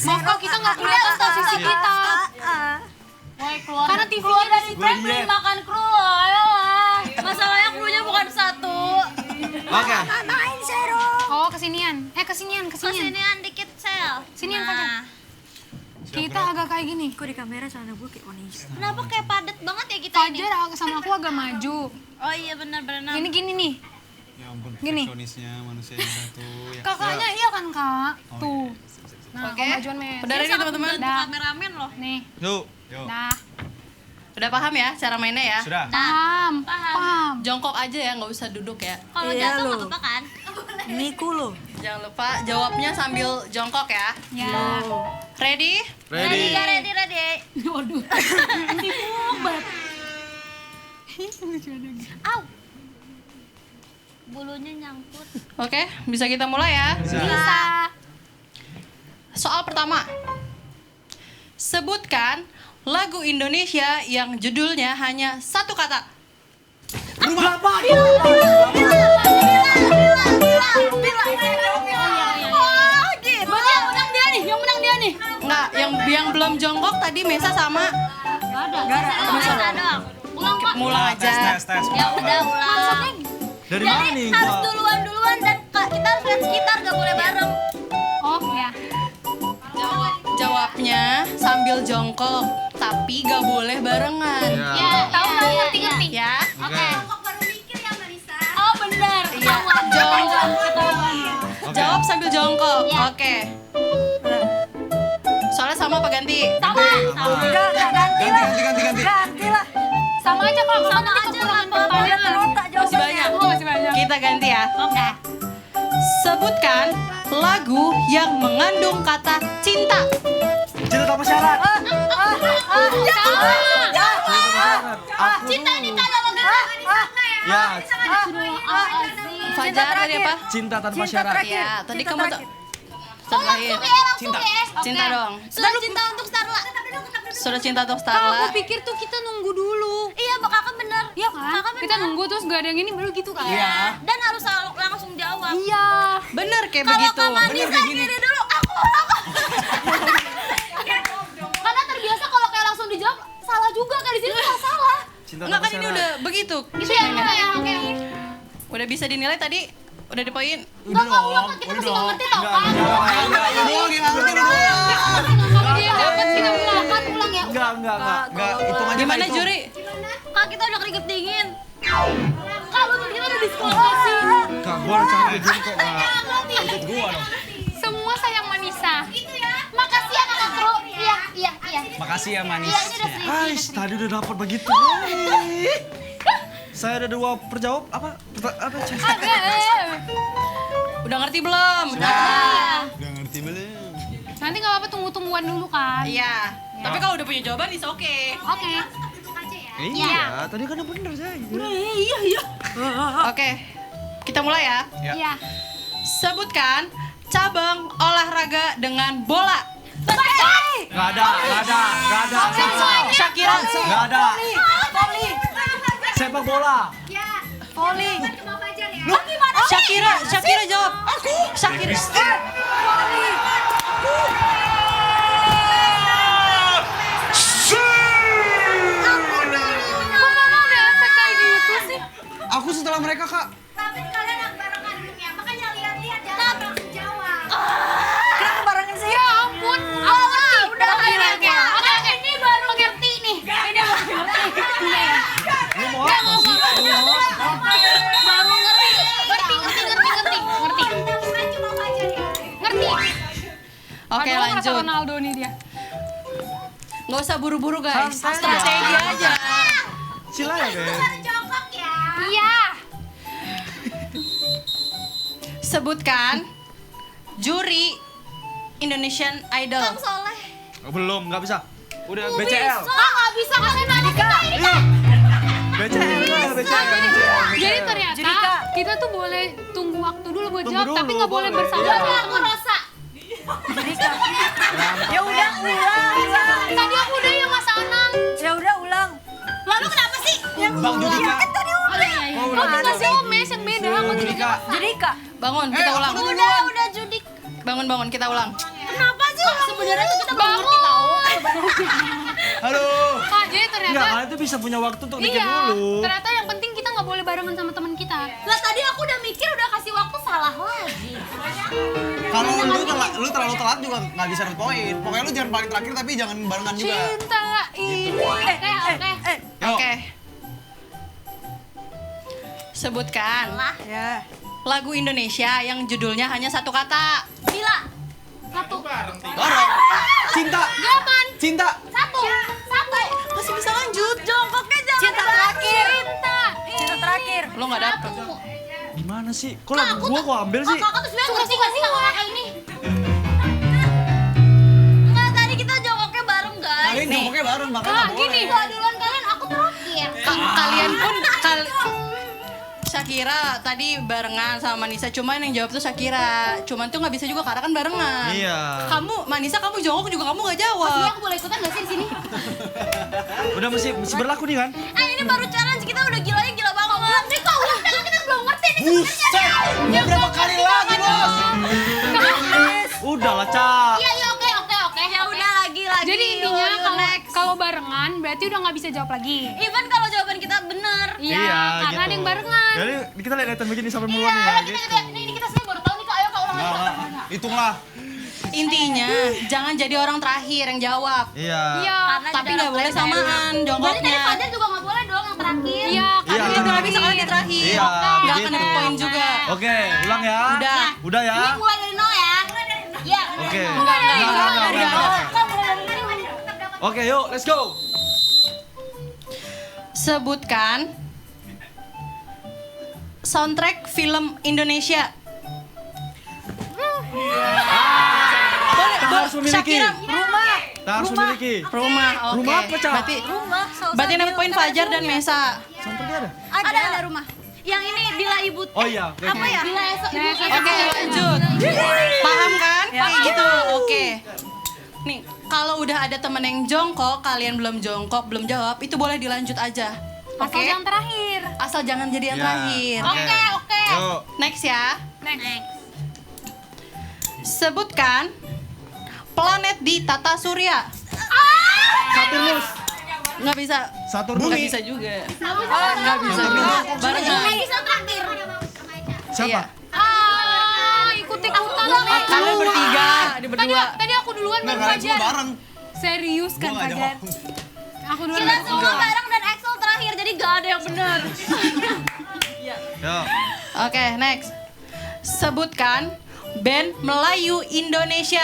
Maaf kok kita nggak kelihatan posisi kita. Woi keluar. Karena TV-nya dari frame beli makan kru loh, ayolah. Masalahnya krunya bukan satu. Oke. Oh, kesinian. Kesinian. Kesinian dikit sel. Sinian Fajar. Kita agak kayak gini. Kok di kamera celana gue kayak warna hijau? Kenapa kayak padat banget ya kita ini? Fajar sama aku agak maju. Oh iya benar-benar. Gini nih. Ya ampun, Gini. perfeksionisnya manusia yang satu. Ya. Kakaknya iya kan kak? Tuh. Nah, Oke. kemajuan Mes. Udah ready teman-teman? Dah. Kameramen loh. Nih. Yuk. Dah. Udah paham ya cara mainnya ya? Sudah. Paham. Jongkok aja ya, nggak usah duduk ya. Kalau Iya, jatuh lu. nggak apa-apa kan? Miku lo. Jangan lupa jawabnya sambil jongkok ya. Ya. Ready? Ready. Ready. Waduh. Au. Bulunya nyangkut. Oke, bisa kita mulai ya? Bisa. Soal pertama. Sebutkan lagu Indonesia yang judulnya hanya satu kata. Yang menang dia nih. Enggak, yang belum jongkok tadi Mesa sama Masa dong. Ulang Pak. Mulang aja. Tes. Ya udah ulang. Dari mana nih? Harus Gua? duluan dan kita harus lihat sekitar gak boleh bareng. Oh ya. Jawabnya sambil jongkok, tapi gak boleh barengan. Ya. Tahu ngerti. Ya? Oke. Oh benar. Iya, jongkok. Jawab sambil jongkok. Iya. Oke. Soalnya sama apa ganti? Sama. Ganti. Ganti lah. Sama aja kalau Sama nanti aja kekurangan lah, pertanyaan. Terotak Masih jawabannya. banyak. Oh, masih banyak. Kita ganti ya. Oke. Sebutkan lagu yang mengandung kata cinta. Cinta tanpa syarat. Cinta ini kalau Ya. Fajar tadi apa? Cinta tanpa syarat. Ya, tadi kamu terakhir. Cinta dong. Sudah cinta untuk Starla. Sudah cinta untuk Aku Starla. pikir tuh kita nunggu dulu. Iya, Mbak Kakak bener. Iya kan? Kakak bener. Kita nunggu terus gak ada yang ini baru gitu kan? Iya. Dan harus langsung jawab. Iya. Bener kayak Kalau begitu. Kak Manisa gini dulu, aku. Karena terbiasa kalau kayak langsung dijawab salah juga kan di sini nggak salah. Cinta Enggak tanpa kan ini syarat. udah begitu. Gitu ya, oke. Udah bisa dinilai tadi? Udah di poin? Enggak ulang kan kita masih nggak ngerti tau kan? Kalau dia dapat kita ulang ulang ya. Enggak, hitung aja. Gimana hitung. juri? Kak kita udah keringet dingin. Kalau kita udah diskualifikasi. Kak, gua harus cari jongkok, Kak. Ikut gua dong. Semua sayang Manisa. Makasih ya kakak kru. Iya. Makasih ya manis. Iya ini udah serius. Ais, tadi udah dapat begitu. Saya ada 2 perjawab apa? Udah ngerti belum? Udah ngerti belum? Nanti nggak apa-apa tungguan dulu kan? Iya. Tapi kalau udah punya jawaban, is oke. Oke. Iya, tadi kan udah bener saya. Oke. Kita mulai ya. Iya. Sebutkan cabang olahraga dengan bola. Gak ada. Shakira. Gak ada. Sepak bola. Shakira jawab. Shakira. kakak. Tapi kalian yang barengan ya, makanya lihat-lihat jangan langsung jawab. Kenapa barengan sih? Ya ampun, aku ngerti. Udah Oke, oke. oke. Ini baru ngerti nih. Ini baru ngerti. Lu mau apa sih? Baru ngerti. Ngerti. Cuma baca ya. Ngerti. Oke, Aduh, ngerasa lanjut. Ronaldo nih dia. Nggak usah buru-buru guys. Santai Strategi aja. Cila ya, Ben. Jongkok ya. Iya. Sebutkan juri Indonesian Idol. Soleh. Oh, belum, nggak bisa. Udah BCL. Nggak bisa kan kita ini kan. BCL lah, BCL. Jadi ternyata kita tuh boleh tunggu waktu dulu buat Tunggu jawab, dulu, tapi nggak boleh boleh. bersama. Iya. Aku Rosa. Ya udah ulang. Tadi aku udah ya Mas Anang. Ya udah ulang. Lalu kenapa sih? Bang Judika. Kamu kasih Omes yang beda. Aku jadi Judika. Judika. Bangun, kita ulang. Udah Judik. Bangun, kita ulang. Kenapa sih? Sebenarnya tuh kita belum ngerti tahu. Halo. Kak, jadi ternyata Enggak, kalian tuh bisa punya waktu untuk mikir iya, dulu. ternyata yang penting kita nggak boleh barengan sama teman kita. Lah tadi aku udah mikir udah kasih waktu salah lagi. Kalau lu terlalu telat juga nggak bisa dapet poin. Pokoknya lu jangan paling terakhir tapi jangan barengan juga. Cinta ini. Oke. Oke. Sebutkan Ya. lagu Indonesia yang judulnya hanya satu kata. Gila. Satu. Bareng. Cinta. Gaman. Cinta. Satu. Masih bisa lanjut. Jongkoknya jangan. Cinta terakhir. Cinta terakhir. Lo nggak dapet. Gimana sih? Kok lagu gua kok ambil sih? Kakak tuh sebenarnya ngerti gak sih kakak ini? Enggak, tadi kita jongkoknya bareng guys. Kalian jongkoknya bareng makanya nggak boleh. Gini, gua duluan kalian, aku terakhir. Kalian pun Shakira tadi barengan sama Manisa, cuman yang jawab tuh Shakira. Cuman tuh nggak bisa juga karena kan barengan. Iya. Kamu Manisa kamu jongkok juga kamu nggak Sebenarnya jawab. aku boleh ikutan gak sih di sini? Udah mesti berlaku nih kan? Ini baru challenge kita udah gila banget. Ngerti kok, udah kita belum ngerti nih. Buset. Mau berapa kali lagi, Bos? Udah lah, Cak. Iya, oke. Ya udah lagi. Jadi intinya kalau barengan berarti udah nggak bisa jawab lagi. Even kalau jawaban kita bener. Iya, karena ada yang barengan. Jadi kita lihat begini sampai muluan nih ya, Ayo gitu. ini kita semua baru tahu nih kak. Ayo kak ulang lagi. Hitunglah. Intinya jangan jadi orang terakhir yang jawab. Iya. Iya. Tapi nggak boleh samaan Berarti tadi jongkoknya. Fajar juga gak boleh dong yang terakhir. Iya, karena Dia udah nggak bisa kali terakhir. Iya, Nggak akan gitu. dapet poin juga. Oke, ulang ya. Udah ya. Ini mulai dari nol ya. Iya. Oke. Enggak. Oke, yuk, let's go. Sebutkan soundtrack film Indonesia. Tak harus memiliki. Shakira, Tak harus memiliki. rumah. Oke. Rumah apa, Cak? Berarti dapat poin Fajar dan Mesa. Soundtracknya ada? Ada rumah. Yang ini bila ibu. Oh iya. oke. Apa ya? Bila esok ibu. Oke, lanjut. Paham kan? Kayak gitu. Oke. Nih, kalau udah ada temen yang jongkok, kalian belum jongkok, belum jawab, itu boleh dilanjut aja. Asal Oke? yang terakhir. Asal jangan jadi yang Ya. terakhir. Oke. Yuk. Next ya. Next. Sebutkan planet di tata surya. Saturnus. Nggak bisa. Saturnus. Nggak bisa juga. Nggak bisa juga. Barengan. Bisa terakhir. Siapa? Iya. Ikut-ikutan. Kalian bertiga, di berdua. Tadi aku duluan Nggak, baru kalian semua Fajar. bareng. Serius Gua kan nggak Fajar? jawab. Aku duluan Kita baru. semua bareng dan Axel terakhir, jadi gak ada yang benar. Yuk. Oke, next. Sebutkan band Melayu Indonesia.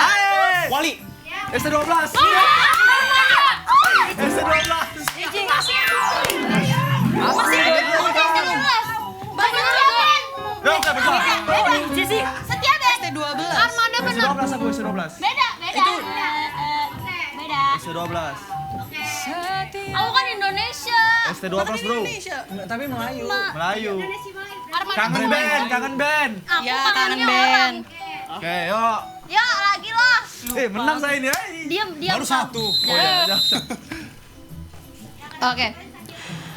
Wali. ST12. ST12. Yuk, betul. Setia Ben. ST12. Armada benar. ST12 aku, ST12. Beda. Beda. ST12. Aku kan Indonesia. ST12 bro. Indonesia. Tapi Melayu. Melayu. Armada Kangen band, kangen band. Aku Ya, kangen kangennya band. orang. Oke, yuk. Ya lagi lah. Menang saya ini. Diam. Baru satu. Oh iya, Oke.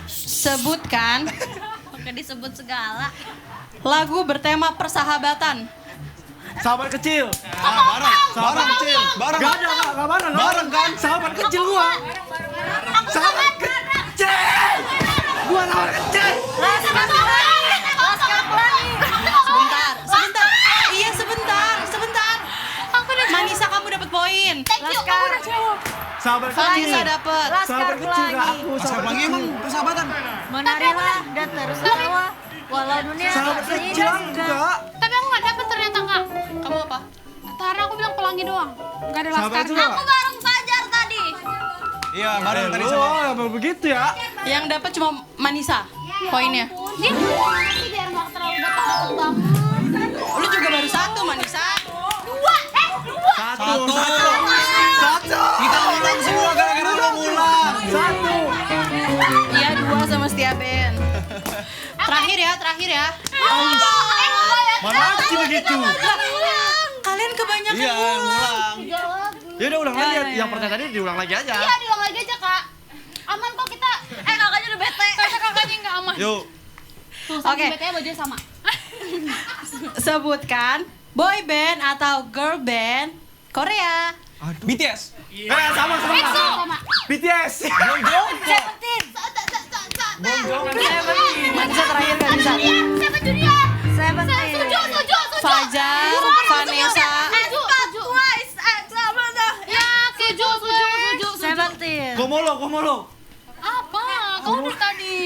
Sebutkan Oke disebut segala. lagu bertema persahabatan. Sahabat kecil. Bareng. Sahabat kecil. Bareng. Gak ada, gak bareng. Bareng kan? Sahabat kecil gua. Sahabat kecil. Gua sahabat kecil. Yamin. Thank you. Sahabat Vanessa dapet. Sahabat kecil gak aku. Sahabat lagi emang persahabatan. Menarilah dan terus tawa. Walau dunia Sahabat tak kecil seindah aku enggak. Tapi aku nggak dapet ternyata Kak. Kamu apa? Karena aku bilang pelangi doang. Nggak ada Sahabat laskarnya. kecil Aku bareng Fajar tadi. Iya, bareng tadi Oh, sama. emang begitu ya. Yang dapat cuma Manisa poinnya. Dia sih biar nggak terlalu deket banget. Lu juga baru 1 Manisa. Dua. Satu. Kita ulang semua gara-gara lo ulang. Satu. Iya 2 sama Setia Ben. Terakhir ya. Mana sih begitu? Kalian kebanyakan Iya, ulang. ulang. Ya udah ulang lagi. Yang pertanyaan tadi diulang lagi aja. Iya, diulang lagi aja, Kak. Aman kok kita. Kakaknya udah bete. Kakaknya nggak aman. Yuk. Tuh, Oke. sama BTnya bajunya sama. Sebutkan boy band atau girl band Korea. BTS. Sama. Sama. BTS. Manisa terakhir gak bisa. Siapa junior? Seventeen. Setuju. Fajar, Vanessa. Setuju. Ya, setuju. Seventeen. Komolo. Apa? Kamu dari tadi.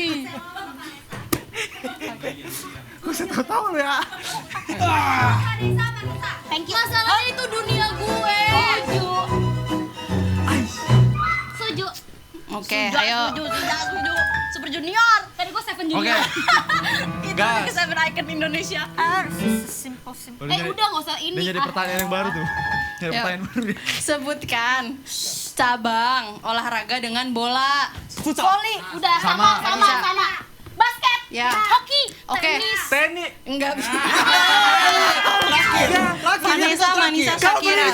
Kok saya tahu lu ya? Thank you. Masalahnya itu dunia gue. Setuju. Oke, ayo. Setuju. Super Junior. Tadi gue Seven Oke. Junior. Itu Gas. Seven Icon Indonesia. Simple. Udah nggak usah ini. Ini jadi pertanyaan yang baru tuh. Jadi Yuk. pertanyaan baru nih. Sebutkan cabang olahraga dengan bola. Voli. Udah sama. Basket. Ya. Hoki. Oke. Tenis. Enggak bisa. Laki. Vanessa, Manisa, Shakira.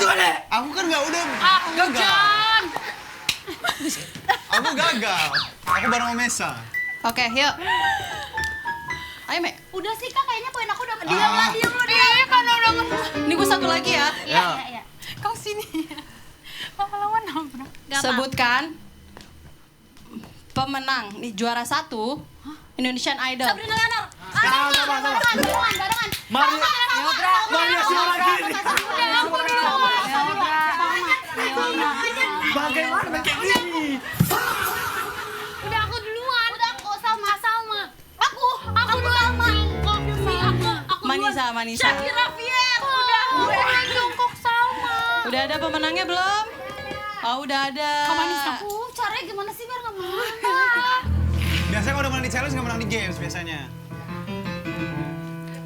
Aku kan nggak udah Ah, gagal. hujan. Aku gagal. Aku bareng sama Mesa. Oke, yuk. Ayo, Mek. Udah sih, Kak, kayaknya poin aku udah Ah. diam lah. Iya kan udah Ini gue satu lagi ya. Iya. Kau sini. Lama-lama nabrak. Sebutkan pemenang nih juara 1 Indonesian Idol. Sabrina Leonor. Barengan. Maria siapa lagi nih? Bagaimana kayak gini? Udah aku duluan. Udah aku sama. Aku duluan. Aku Manisa. Shakira Fier. Udah. duluan jongkok sama. Udah ada pemenangnya belum? Oh, udah ada. Caranya gimana sih biar nggak menang? Biasanya kalau udah menang di challenge nggak menang di games biasanya.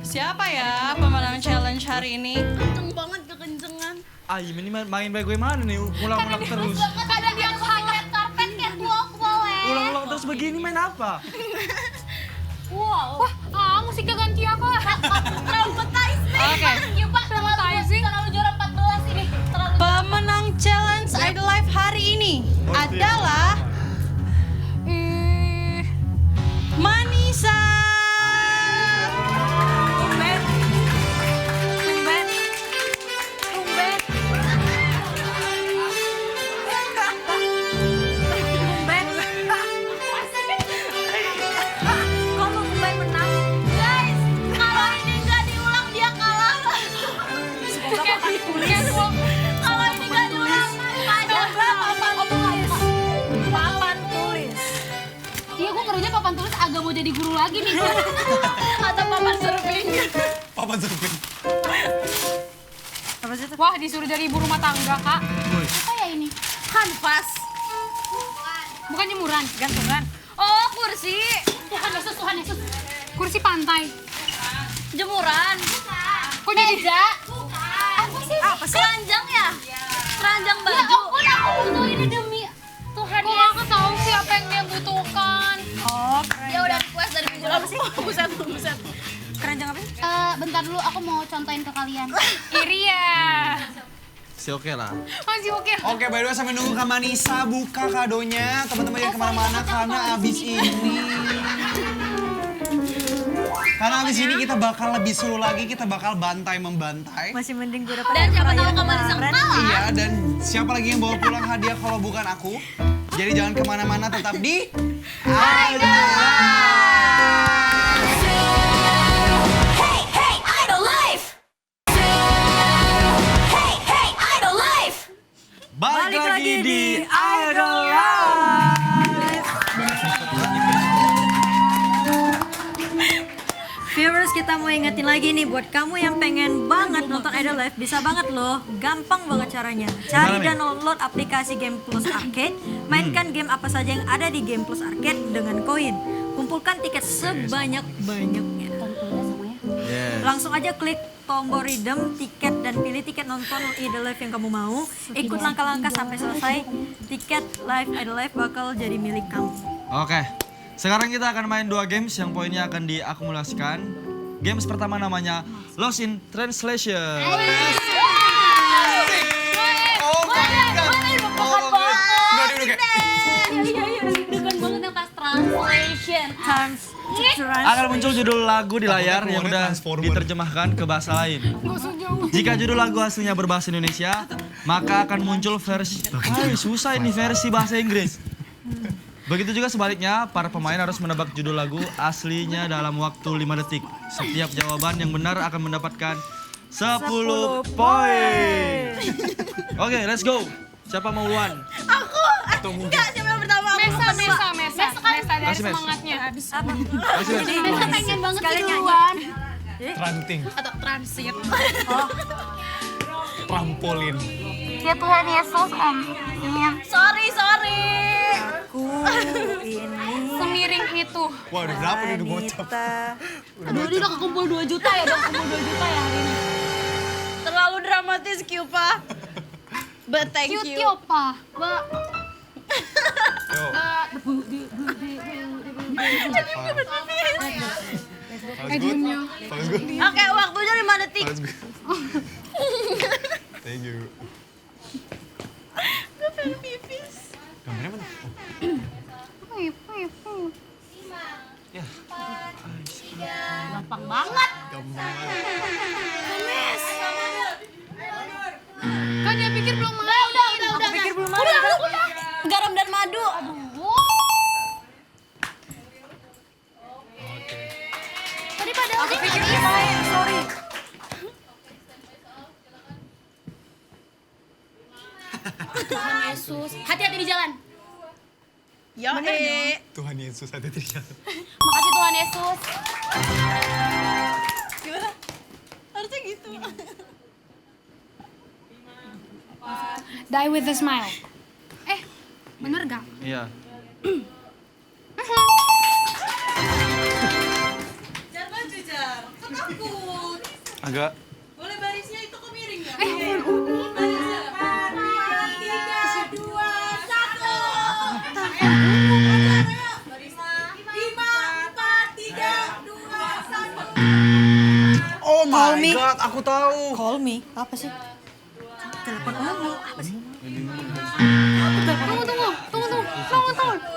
Siapa ya pemenang challenge hari ini? Kenceng banget kekencengan. Ini main bagaimana nih? Ulang-ulang terus. Kadang dia suka red carpet catwalk boleh. Ulang-ulang terus begini main apa? Wow. Wah, musiknya ganti aku. Traumatizing. Oke. Ya Pak, terlalu juara 14 ini. Terlalu. Pemenang challenge Idol Live hari ini adalah Manisa. Guys, kalau ini nggak diulang dia kalah. Kalau ini nggak diulang, ada papan tulis. Iya, gue kerja papan tulis agak mau jadi guru lagi nih. Atau papan surfing. Papan surfing. Wah, disuruh jadi ibu rumah tangga, Kak. Apa ya ini? Kanvas. Bukan jemuran, gantungan. Oh, kursi. Tuhan Yesus. Kursi pantai. Jemuran. Kok jadi Apa sih? Keranjang ya? Keranjang Ya baju. ampun, aku butuh ini demi Tuhan Kok Yesus. aku tahu sih apa yang dia butuhkan. Ya udah request dari minggu lalu sih. Buset. Keranjang apa? Bentar dulu, aku mau contohin ke kalian. Iria. Oke lah. Masih oke. Oke, by the way sampai nunggu Kak Manisa buka kadonya. Teman-teman jangan kemana-mana karena abis ini. Karena abis ini kita bakal lebih seru lagi, kita bakal bantai-membantai. Masih mending gue dapat. Dan siapa tahu hadiah Kak Marisa kemarin. kalah. Iya, dan siapa lagi yang bawa pulang hadiah kalau bukan aku? Jadi jangan kemana-mana, tetap di Idol mau ingetin lagi nih buat kamu yang pengen banget nonton Idol Live, bisa banget loh. Gampang banget caranya. Cari dan download aplikasi Game Plus Arcade, mainkan game apa saja yang ada di Game Plus Arcade dengan koin. Kumpulkan tiket sebanyak-banyaknya. Langsung aja klik tombol redeem tiket dan pilih tiket nonton Idol Live yang kamu mau. Ikut langkah-langkah sampai selesai. Tiket live Idol Live bakal jadi milik kamu. Oke, sekarang kita akan main 2 games yang poinnya akan diakumulasikan. Games pertama namanya Lost in Translation. Akan muncul judul lagu di layar yang udah diterjemahkan ke bahasa lain. Jika judul lagu aslinya berbahasa Indonesia, maka akan muncul versi susah ini versi bahasa Inggris. Begitu juga sebaliknya, para pemain harus menebak judul lagu aslinya dalam waktu 5 detik. Setiap jawaban yang benar akan mendapatkan 10 poin. Oke, let's go. Siapa mau duluan? Enggak, siapa yang pertama? Mesa dari Mes. semangatnya. Mesa pengen banget Sekalian nyanyi. duluan. Tranting, Atau transit. trampolin. Ya Tuhan Yesus, Sorry. Aku ini Semiring itu. Wah, udah berapa nih udah bocor? Aduh, dia udah kekumpul 2 juta ya, hari ini. Terlalu dramatis Kyupa. But thank Cute you. apa? Diemnya. Oke, waktunya 5 detik. Thank you. Gue pengen pipis. Gambarnya mana? Gampang banget. Kan dia pikir belum main. Udah. pikir belum Udah. Garam dan madu. Tadi padahal dia pikir dia main, sorry. Tuhan Yesus, hati-hati di jalan. Yo, Tuhan Yesus hati-hati di jalan. Makasih Tuhan Yesus. Gimana? Harusnya gitu. Die with a smile. Bener gak? Iya. Jar maju, Jar. Kok takut? Agak. Boleh barisnya itu kok miring ya? Oh my god, aku tahu. Call me, apa sih? Telepon umum, apa sih? Tunggu.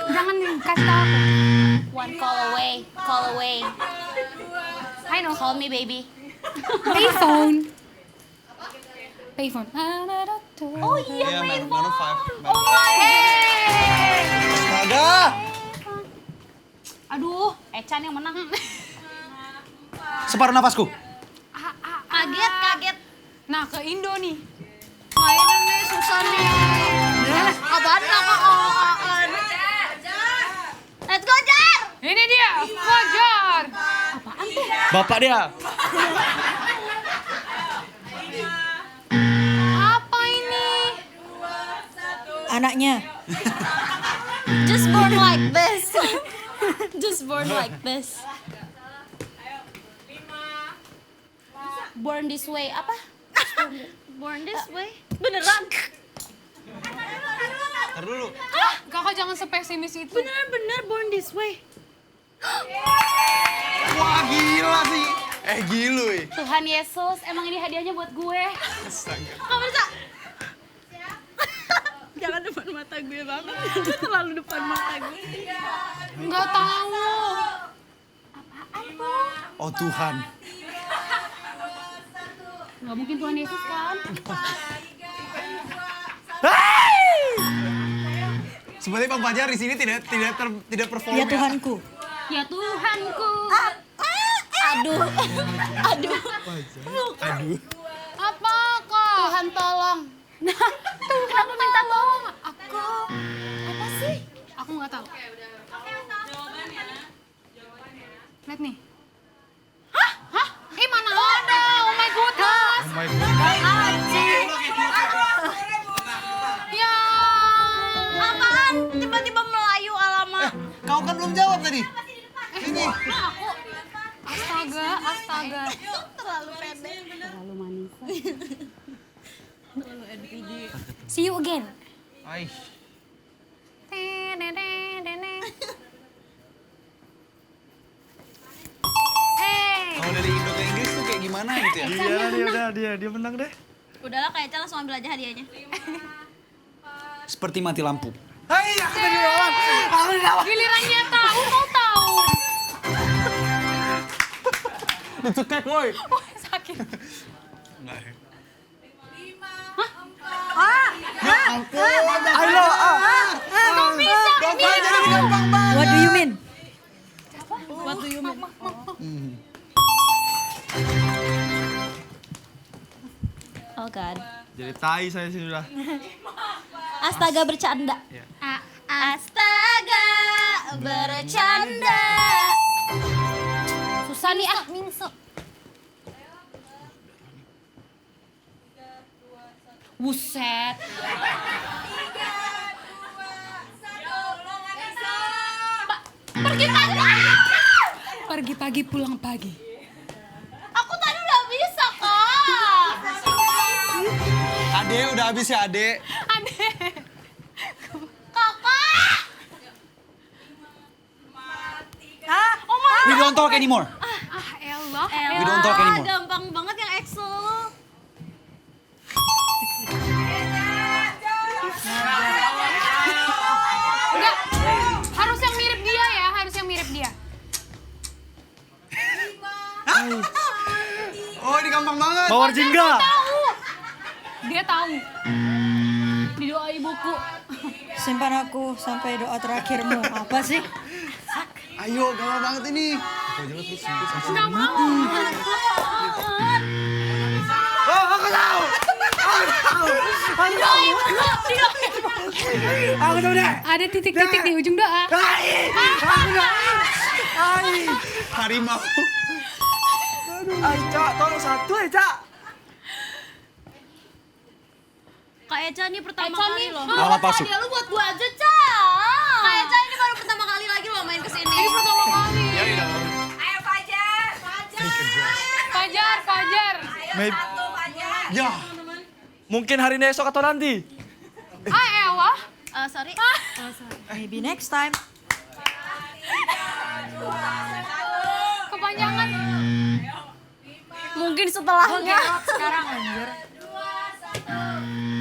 Jangan kasih tahu aku. One call away. I know. Call me baby. Payphone. Oh iya, Iya, Maroon 5. Astaga! Aduh, Echan yang menang. Separuh napasku. Kaget. Nah, ke Indo nih. Mainan nih, susah nih. Apaan apaan? Let's go, Jar! Ini dia, Fajar. Bapak dia. Apa ini? Anaknya. Just born like this. Just born like this. Born this way, apa? Born this way. Beneran? Ntar dulu. Kakak jangan sepesimis itu. Bener born this way. Wah gila sih. Gila. Tuhan Yesus, emang ini hadiahnya buat gue. Kamu bisa? Jangan depan mata gue banget. Itu terlalu depan mata gue. Nggak tahu. Oh Tuhan. Gak mungkin Tuhan Yesus kan? Sebenarnya Bang Fajar di sini tidak perform. Ya Tuhanku. Ya Tuhanku. Aduh. Apa, Kak? Tuhan tolong. Tuh, kenapa minta tolong? Aku. Apa sih? Aku nggak tahu. Lihat nih. See you again. Aish. Hey. Kalau dari Indo ke Inggris tuh kayak gimana gitu ya? Dia menang deh. Udahlah Kak Eca langsung ambil aja hadiahnya. Seperti mati lampu. Hai, aku tadi lawan. Aku di lawan. Gilirannya tahu, kau tahu. Dicekek, woi. Oh, sakit. Enggak ya. Ayo, Kau bisa. gampang banget. What do you mean? What do you mean? Oh God. Jadi tai saya sini udah. Astaga bercanda. Astaga bercanda. Susah nih Minso. Buset. Pergi tadi. Pergi pagi pulang pagi. Aku tadi udah bisa, Kak. Ade, udah habis ya Ade? Kakak. We don't talk anymore. Elah. We don't talk anymore. Gampang banget yang Excel. Enggak. Harus yang mirip dia ya, harus yang mirip dia. Oh, ini gampang banget. Mawar jingga. Dia tahu. Di doa ibuku. Simpan aku sampai doa terakhirmu. Apa sih? Ayo, gampang banget ini. Enggak mau. Oh, aku tahu. Aku tahu deh. Ada titik-titik di ujung doa. Harimau. Ayo, Cak, tolong satu ya, Cak. Kak Eca ini pertama Eca kali nih, loh. Alamat palsu. Hadiah lu buat gua aja, Cak. Kak Eca ini baru pertama kali lagi loh main kesini. Ini pertama kali. Fajar. Maybe- Ya. Mungkin hari ini esok atau nanti. Elah. Sorry. Maybe next time. Kepanjangan. Mungkin setelahnya. Sekarang anjir.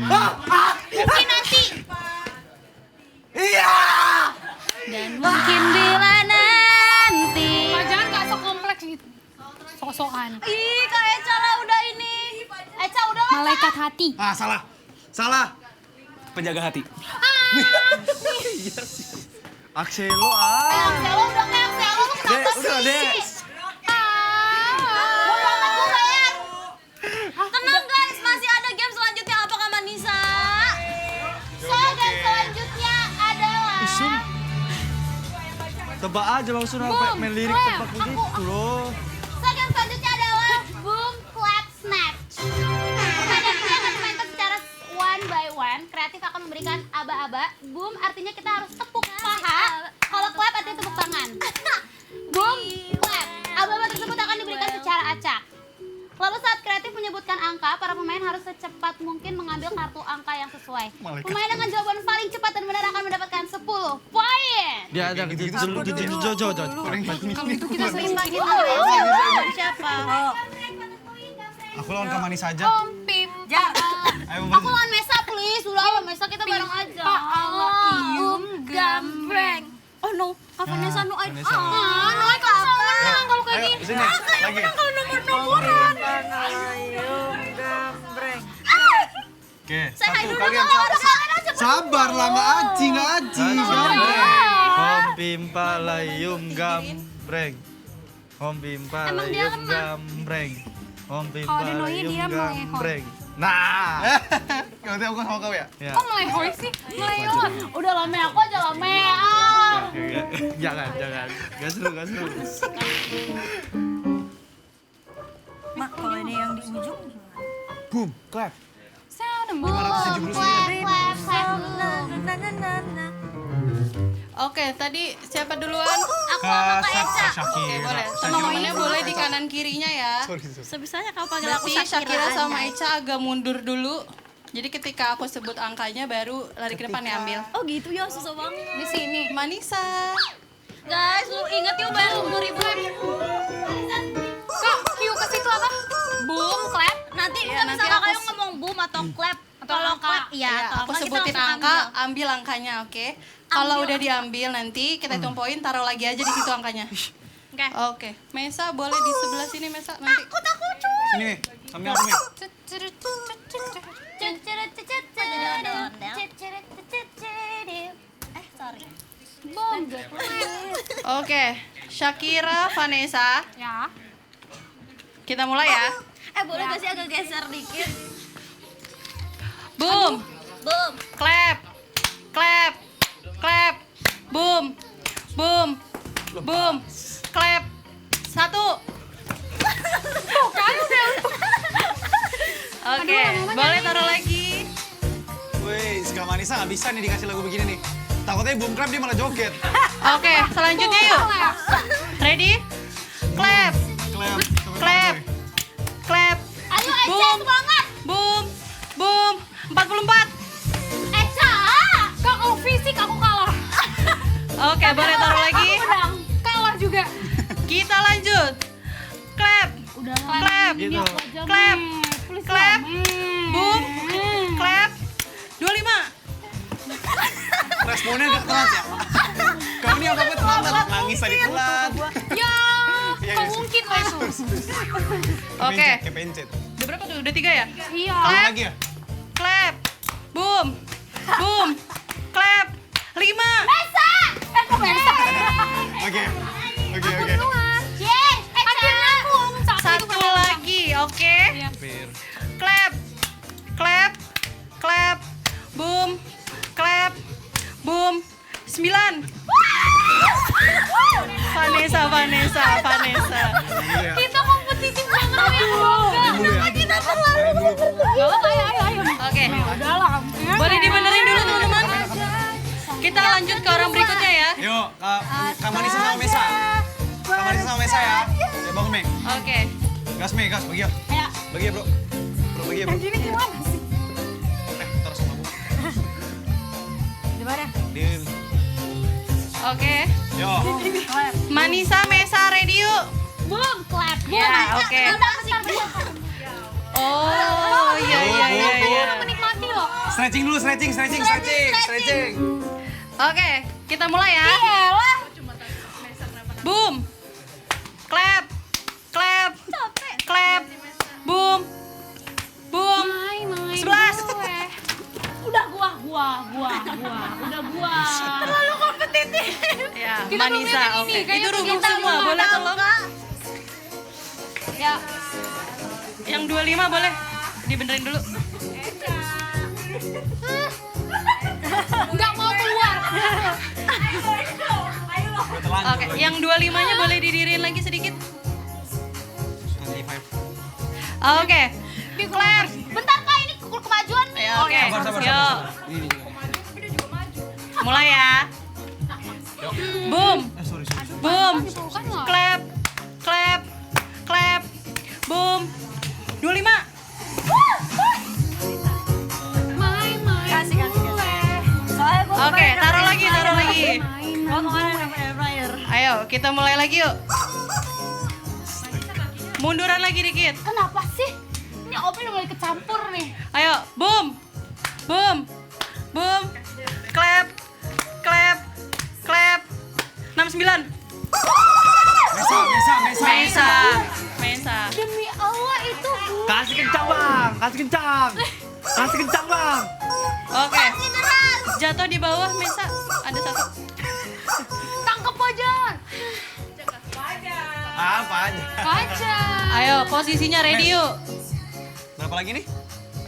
Mungkin nanti. Iya. Dan mungkin bila nanti. Kepanjangan gak sekompleks gitu. Sok-sokan. Ih, Kak Eca lah udah ini. Eca udah lah. Malaikat hati. Ah, salah. Salah. Penjaga hati. Akselo Akselo udah kayak Akselo lu kenapa sih? udah, Dek. Mau berangkat gua bayar. Tenang guys, masih ada game selanjutnya. Apa Kak Manisa? Dan selanjutnya adalah Tebak aja langsung sampai main lirik tebak begitu loh. Slogan selanjutnya adalah Boom Clap Snatch. Permainan ini akan dimainkan secara one by one. Kreatif akan memberikan aba-aba. Boom artinya kita harus tepuk paha. Kalau clap artinya tepuk tangan. Boom clap. Aba-aba tersebut akan diberikan secara acak. Lalu saat kreatif menyebutkan angka, para pemain harus secepat mungkin mengambil kartu angka yang sesuai. Pemain dengan jawaban paling cepat dan benar akan mendapatkan 10 poin. Dia ada Jo. Kalau itu kita sering Bagi siapa? Aku lawan Kak Manis aja. Om Pim. Ayo, Aku lawan Mesa please, udah lawan Mesa kita bareng aja. Gambreng. Oh no, Kak Vanessa no I. Vanessa. Noy kamu menang kalau kayak Ayo, gini. sini. Lagi. Kalau nomor-nomoran. Oke, Saya satu dulu kalian dong, satu. kalian aja. Sabar lah, nggak aji, nggak aji. Hom pimpa layum gambreng. Hom pimpa Emang dia layum lemah. gambreng. Hom pimpa Kalau ada Noy, layum dia melehoi. gambreng. Nah, Nanti aku sama kau ya? ya. Kok melehoi sih? Melehoi. Udah lame aku aja lame. Jangan. Gak seru. Mak, kalau ini yang di ujung gimana? Boom, clap. Sound and Boom clap clap clap. Oke, tadi siapa duluan? Aku sama Kak Eca. Oke, boleh. Teman-temannya boleh di kanan kirinya ya. Sebisanya kau panggil aku Berarti Shakira Shakira sama Eca agak mundur dulu. Jadi ketika aku sebut angkanya baru lari ke depan ya ambil. Oh gitu ya, susah banget. Di sini Manisa. Guys, lu inget yuk bayar 10.000. Kak, cue ke situ apa? Boom, clap. Nanti Iya, nggak nanti bisa aku kakak ngomong boom atau clap. Atau Kalau angka. clap, ya. Ya, aku sebutin angka, ambil angkanya, oke? Kalau udah diambil nanti kita hitung poin, taruh lagi aja di situ angkanya. Oke. Oke, Mesa boleh di sebelah sini Mesa nanti. Takut cuy. Sini nih, sambil aku nih. Sorry. Oke, Shakira, Vanessa, Ya. kita mulai ya. Boleh gak sih agak geser dikit? Boom, Boom. clap, clap, clap, boom, boom, boom, clap. 1. Oke, boleh taruh lagi. Wih, Kak Manisa nggak bisa nih dikasih lagu begini nih. Takutnya boom clap dia malah joget. Oke, selanjutnya yuk. Ready? Clap, Clap. clap, clap. Ayo Eca, Boom. semangat. Boom, boom. 44. Eca. Kak, kalau fisik aku kalah. Oke, boleh taruh lagi. Menang. Kalah juga. Kita lanjut. Clap, clap, Gitu. clap, clap. Boom, clap. 25. Responnya agak telat ya. Kamu ini apa-apa telat, nangis tadi telat. Ya, Iya, kok iya. mungkin lah itu. Oke, Kayak pencet. udah berapa tuh? Udah 3 ya? Iya. Tambah lagi ya? Clap, boom, boom, clap. 5. Oke. Oke. Yeay, Akhirnya aku ngomong satu. 1 lagi, oke? Hampir. Clap, clap, clap, boom, clap, boom. 9. Vanessa. Dulu ya. Kita kompetitif banget loh yang boga. Dulu ya. kita terlalu. Gak apa-apa, ayo. Oke, Udah lah. boleh dibenerin dulu teman-teman. Kita lanjut ke orang berikutnya ya. Yuk, Kak Manisa sama Mesa. Kak Manisa sama Mesa ya. Ya bangun, Mei. Oke, Gas, Mei, gas. Bagi ya. Bagi ya, bro. Bro, bagi ya, bro. Ini gimana sih? Taruh sama bu. Di mana? Di. oke. Yo. Manisa, Mesa, ready yuk. Boom, clap. Ya, oke. Oh, iya. Menikmati loh. Stretching dulu, stretching. Oke, kita mulai ya. Boom. Clap. Clap. Clap. Boom. Boom. 11. Udah gua. Udah gua. Terlalu kompetitif. Ya, Kita Manisa, nungguin oke. ini, kayaknya Itu rubuh kita semua, belum boleh tahu, tolong? Kak. Ya. Yang 25 boleh dibenerin dulu. Nggak mau keluar. Oke, yang 25-nya boleh didirin lagi sedikit. 25. Oke. Clap. Bentar Kak, ini kemajuan nih. Ya, oke. Sabar. Yuk. Mulai ya. Boom. Sorry. Boom. Bukan loh. Clap. Clap. Clap. Boom. 25. Kasih. Soalnya gue Oke, taruh lagi. Gua kemarin dapat air fryer. Ayo, kita mulai lagi yuk. Munduran lagi dikit. Kenapa sih? Ini Opi udah mulai kecampur nih. Ayo, boom. Boom. Boom. Clap. Clap. Clap. 69. Mesa. Demi Allah itu Kasih kencang, Bang. Kasih kencang, Bang. Oke. Jatuh di bawah Mesa. Ada 1. tangkep aja. Apa aja? Aja. Ayo, posisinya ready yuk. Berapa lagi nih?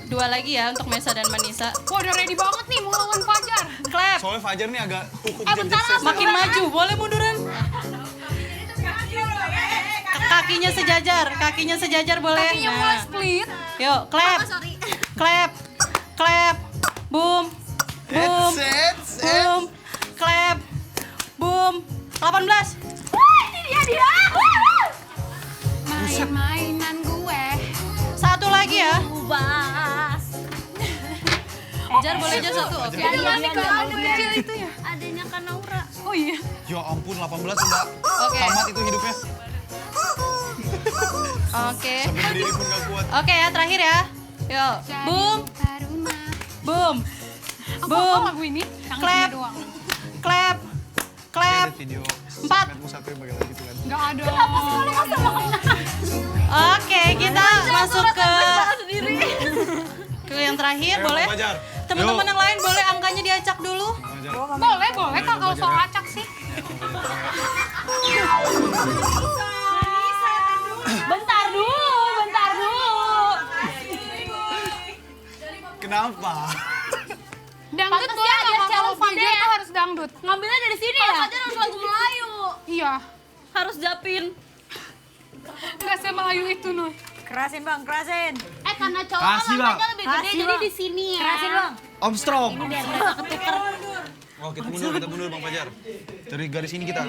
2 lagi ya untuk Mesa dan Manisa. Wah, udah ready banget nih mau lawan Fajar. Clap. Soalnya Fajar nih agak Bentar lah. Makin maju, boleh munduran. Kakinya sejajar boleh. Kakinya mulai split. Yuk, clap. Clap. Clap. Boom. Boom. Boom. Clap. Boom. 18. Ini dia. Main-mainan gue. 1 lagi ya. Ubas. Jar boleh Jar satu. Oke. Kecil itu ya. Adanya Kanaura. Oh iya. Ya ampun, 18 udah Oke. tamat itu hidupnya. Oke. Sampai berdiri pun gak kuat. Oke ya, terakhir ya. Yuk, boom. Boom. Apa Boom. lagu ini? Yang Clap. ini doang. Clap. Clap. Ada video 4. sosmedmu satu yang bagaimana gitu kan. Enggak ada. Oke, kita masuk ke yang terakhir, Ayo, boleh? Bang Fajar. Teman-teman yang lain boleh angkanya diacak dulu. Boleh Kak kalau soal acak sih. Bentar dulu. Kenapa? Dangdut Pantes boleh ya, nggak dia Kak? Kalau challenge Fajar dia. tuh harus dangdut. Ngambilnya dari sini ya? Fajar harus lagu Melayu. Iya. Harus Japin. Nggak semelayu itu Nuh. Kerasin bang, kerasin. Karena cowok Kasih, kan Bang. langkahnya lebih gede, Kasih, jadi Bang. di sini ya. Kerasin bang. Om Strong. Biar mereka ketuker. Oh, kita mundur Bang Fajar. Dari garis ini kita.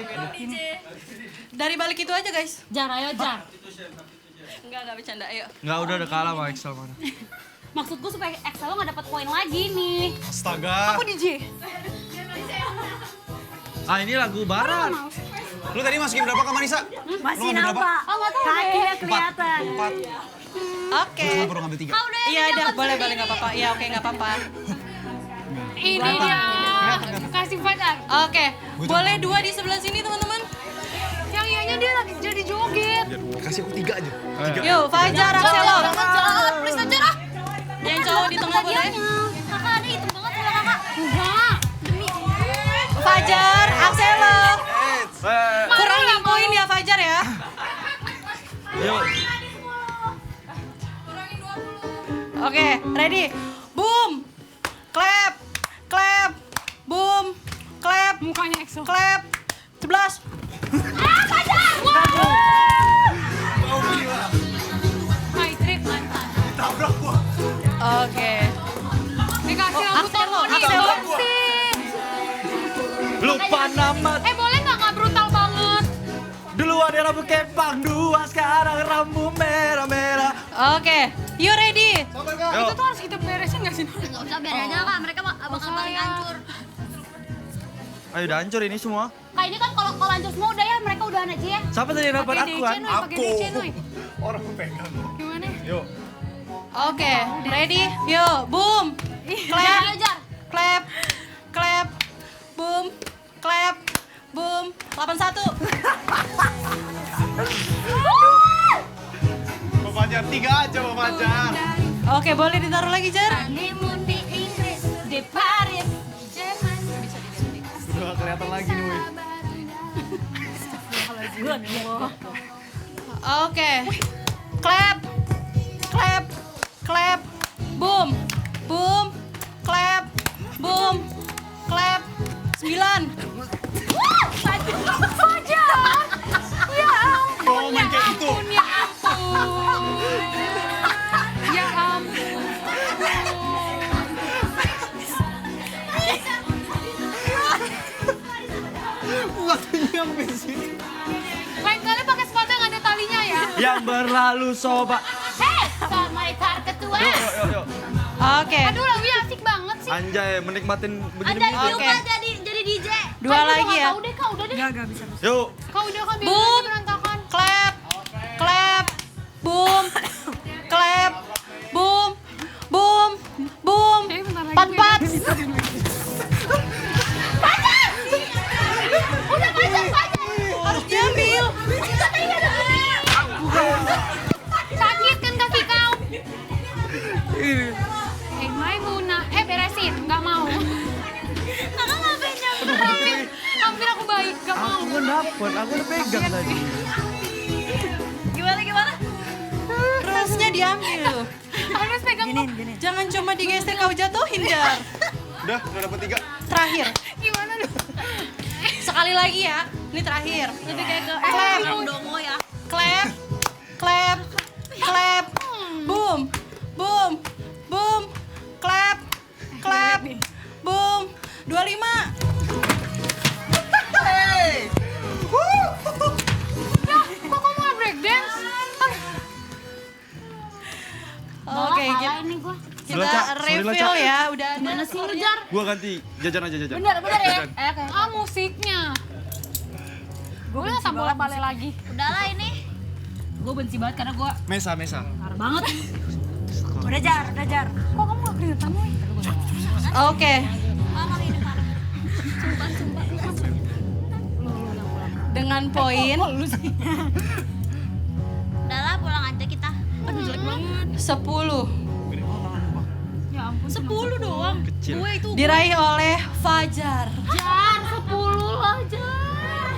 Dari balik itu aja, guys. Jar, ayo Jar. Enggak bercanda. Ayo. Nggak, udah kalah sama Excel mana. Maksudku supaya Excel lo nggak dapat poin lagi nih. Astaga. Aku DJ. Ah, ini lagu barat. Lu tadi masukin berapa ke Manisa? Masih Lu ngambil berapa? nampak. Oh, nggak tahu Kakinya deh. kelihatan. 4. Oke. Cuma perlu ngambil 3. Iya, udah boleh nggak apa-apa. Iya, oke nggak apa-apa. Ini dia. Kasih Fajar. Oke. Boleh 2 di sebelah sini, teman-teman. Yang ianya dia lagi jadi joget. Kasih aku 3 aja. 3. Yuk, Fajar, Axelo. Jangan, please aja lah. Yang cowok di tengah boleh. Kakak ada hitam banget sama kakak. Enggak. Fajar, Axelo. Kurangin poin ya Fajar ya. Yuk. Oke, ready? Boom. Clap. Clap. Boom. Clap. Mukanya EXO. Clap. 11. My trick mantan. Oke. Dikasih lagu Axelo, Tony. Axelo. Boxing. Lupa nama. Boleh nggak brutal banget? Dulu ada rambut kepang dua, sekarang rambut merah-merah. Oke, you ready? Itu tuh harus kita beresin nggak sih? Nggak usah biarin aja kak, mereka bakal paling hancur. Ayo udah hancur ini semua. Kak ini kan kalau hancur semua udah ya, mereka udahan aja ya. Siapa tadi yang dapat Pakai aku DC kan? Noy, pakai DC Noy. Orang pegang. Gimana? Yuk. Oke, ready? Yuk, boom. Clap. Ayo Jar. Clap. Clap. Boom. Clap. Boom. 81. Bang Fajar 3 aja Bang Fajar. Oke, boleh ditaruh lagi, Jar? Honeymoon di Inggris, di Paris, Jerman. Udah gak kelihatan lagi nih, Wih. Oke. Clap. Clap. Clap. Boom. Boom. Clap. Boom. Clap. 9. Oh, main kayak gitu. Ya ampun. Ya ampun. Waktunya sampai sini. Lain kali pakai sepatu yang ada talinya ya. Yang berlalu sobat. Hei, Samaritan ketua. Yuk. Oke. Aduh lagunya asik banget sih. Anjay, menikmatin Ada begini-begini. Oke. Yuka jadi DJ. Dua lagi ya. Udah kak, udah deh. Yuk. Kau udah kan biar Boom. nanti berantakan. Clap. Clap. Boom. Clap. Boom. Boom. Boom. Eh, bentar lagi 44. Udah Fajar. Harus diambil. Sakit kan kaki kau. Maimunah. Beresin. Nggak mau. Kakak ngapain nyamperin? Hampir aku baik. Nggak mau. Aku kan dapet, aku udah pegang tadi. Gimana? Terusnya diambil. Harus pegang. Jangan cuma digeser kau jatuhin, Jar. Udah dapet 3. Terakhir. Gimana dong? Sekali lagi ya. Ini terakhir. Lebih kayak ke Clap. Dongo ya. Clap. Clap. Clap. Boom. Boom. Boom. Clap. Clap. Boom. 25. Kok kamu mau breakdance? Oke, Kalah ini gua. kita refill ya. Udah ada Gimana sih lu, Jar? Gua ganti jajan aja jajan. Bener ya? Jajan. Ah, musiknya. Gue udah tak bola-balik lagi. Udahlah ini. Gue benci banget karena gue Mesa. parah banget. Udah jar. Kok kamu gak keringetan, Woy? Oke. Dengan poin Udahlah pulang aja kita. Aduh jelek banget. 10 Ya ampun. 10 doang. Kecil. Gue itu diraih oleh Fajar. Jar 10 lah, Jar.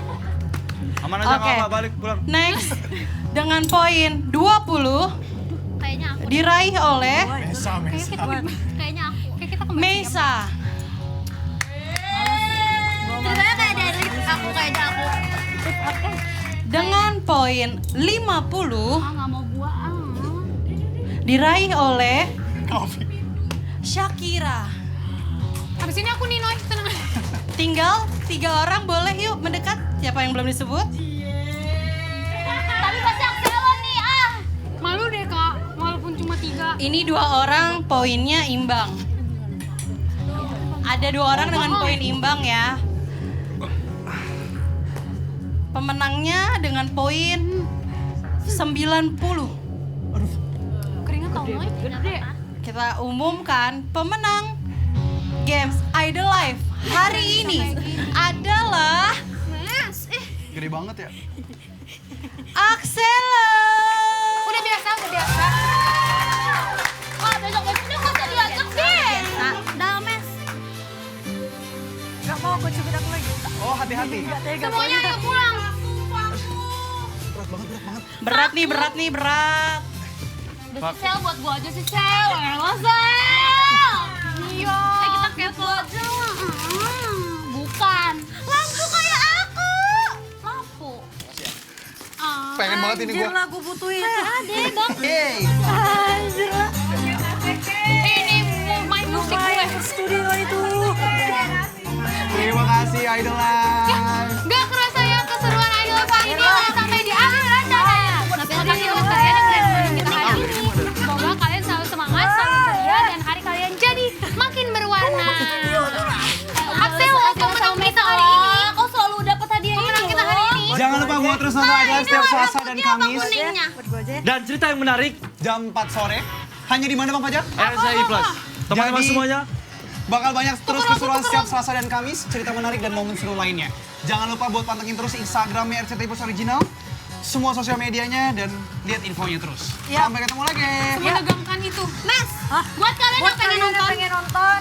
Aman aja Oke. nggak apa balik pulang. Next dengan poin 20 Kayaknya aku. diraih oleh Kayaknya aku. Kayak kita kembali. Mesa. Ceritanya kayak dari aku kayaknya aku. Dengan poin 50 Nggak mau gua diraih oleh Shakira. Habis ini aku Ninoy, tenang aja. Tinggal 3 orang, boleh yuk mendekat. Siapa yang belum disebut? Tapi pasti Axelo nih Malu deh, Kak. Walaupun cuma 3. Ini 2 orang poinnya imbang. Ada 2 orang dengan poin imbang ya. Pemenangnya dengan poin 90. Keringet tau, Noy. gede. Kita umumkan pemenang Games Idol Live hari ini adalah Gede banget ya. Axelo. Udah biasa. besoknya nggak usah diajak sih. Udah mes. Gak mau gue cubit aku lagi. Oh, hati-hati. Semuanya ayo pulang. Berat nih, berat. Udah sih Sel, buat gua aja sih Sel. Elah Sel. Iya. Kita kepo aja. Bukan. Lampu kayak aku. Lampu. Pengen banget ini Anjir gua. lah, gue butuh itu. Ade bang. Hey. Anjir lah. Ini main musik gue. Studio itu. Terima kasih Idol Live. Gak kerasa ya keseruan Idol Live hari ini udah sampai di akhir acara. Terima kasih buat kalian yang udah dengerin kita hari ini. Semoga kalian selalu semangat, selalu ceria, dan hari kalian jadi makin berwarna. Axel, pemenang kita hari ini. Kok selalu dapat hadiah ini? Pemenang kita hari ini. Jangan lupa buat terus nonton Idol Live setiap Selasa dan Kamis Kuningnya. Dan cerita yang menarik jam 4 sore. Hanya di mana Bang Fajar? RCTI Plus. Teman-teman Jadi- semuanya, Bakal banyak terus keseruan setiap Selasa dan Kamis, cerita menarik dan momen seru lainnya. Jangan lupa buat pantengin terus Instagramnya RCTI Plus Original, semua sosial medianya, dan lihat infonya terus. Sampai ketemu lagi. Menegangkan itu. Mes, buat kalian yang pengen nonton.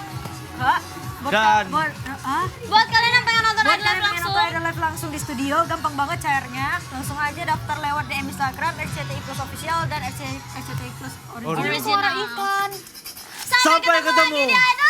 Kak. Dan- Buat kalian yang pengen nonton Buat Idol Live kalian yang langsung. nonton Idol Live langsung di studio, gampang banget cairnya. Langsung aja daftar lewat DM Instagram RCTI Plus Official dan RCTI Plus Original. Original. Suara iklan. Sampai ketemu. Di Idol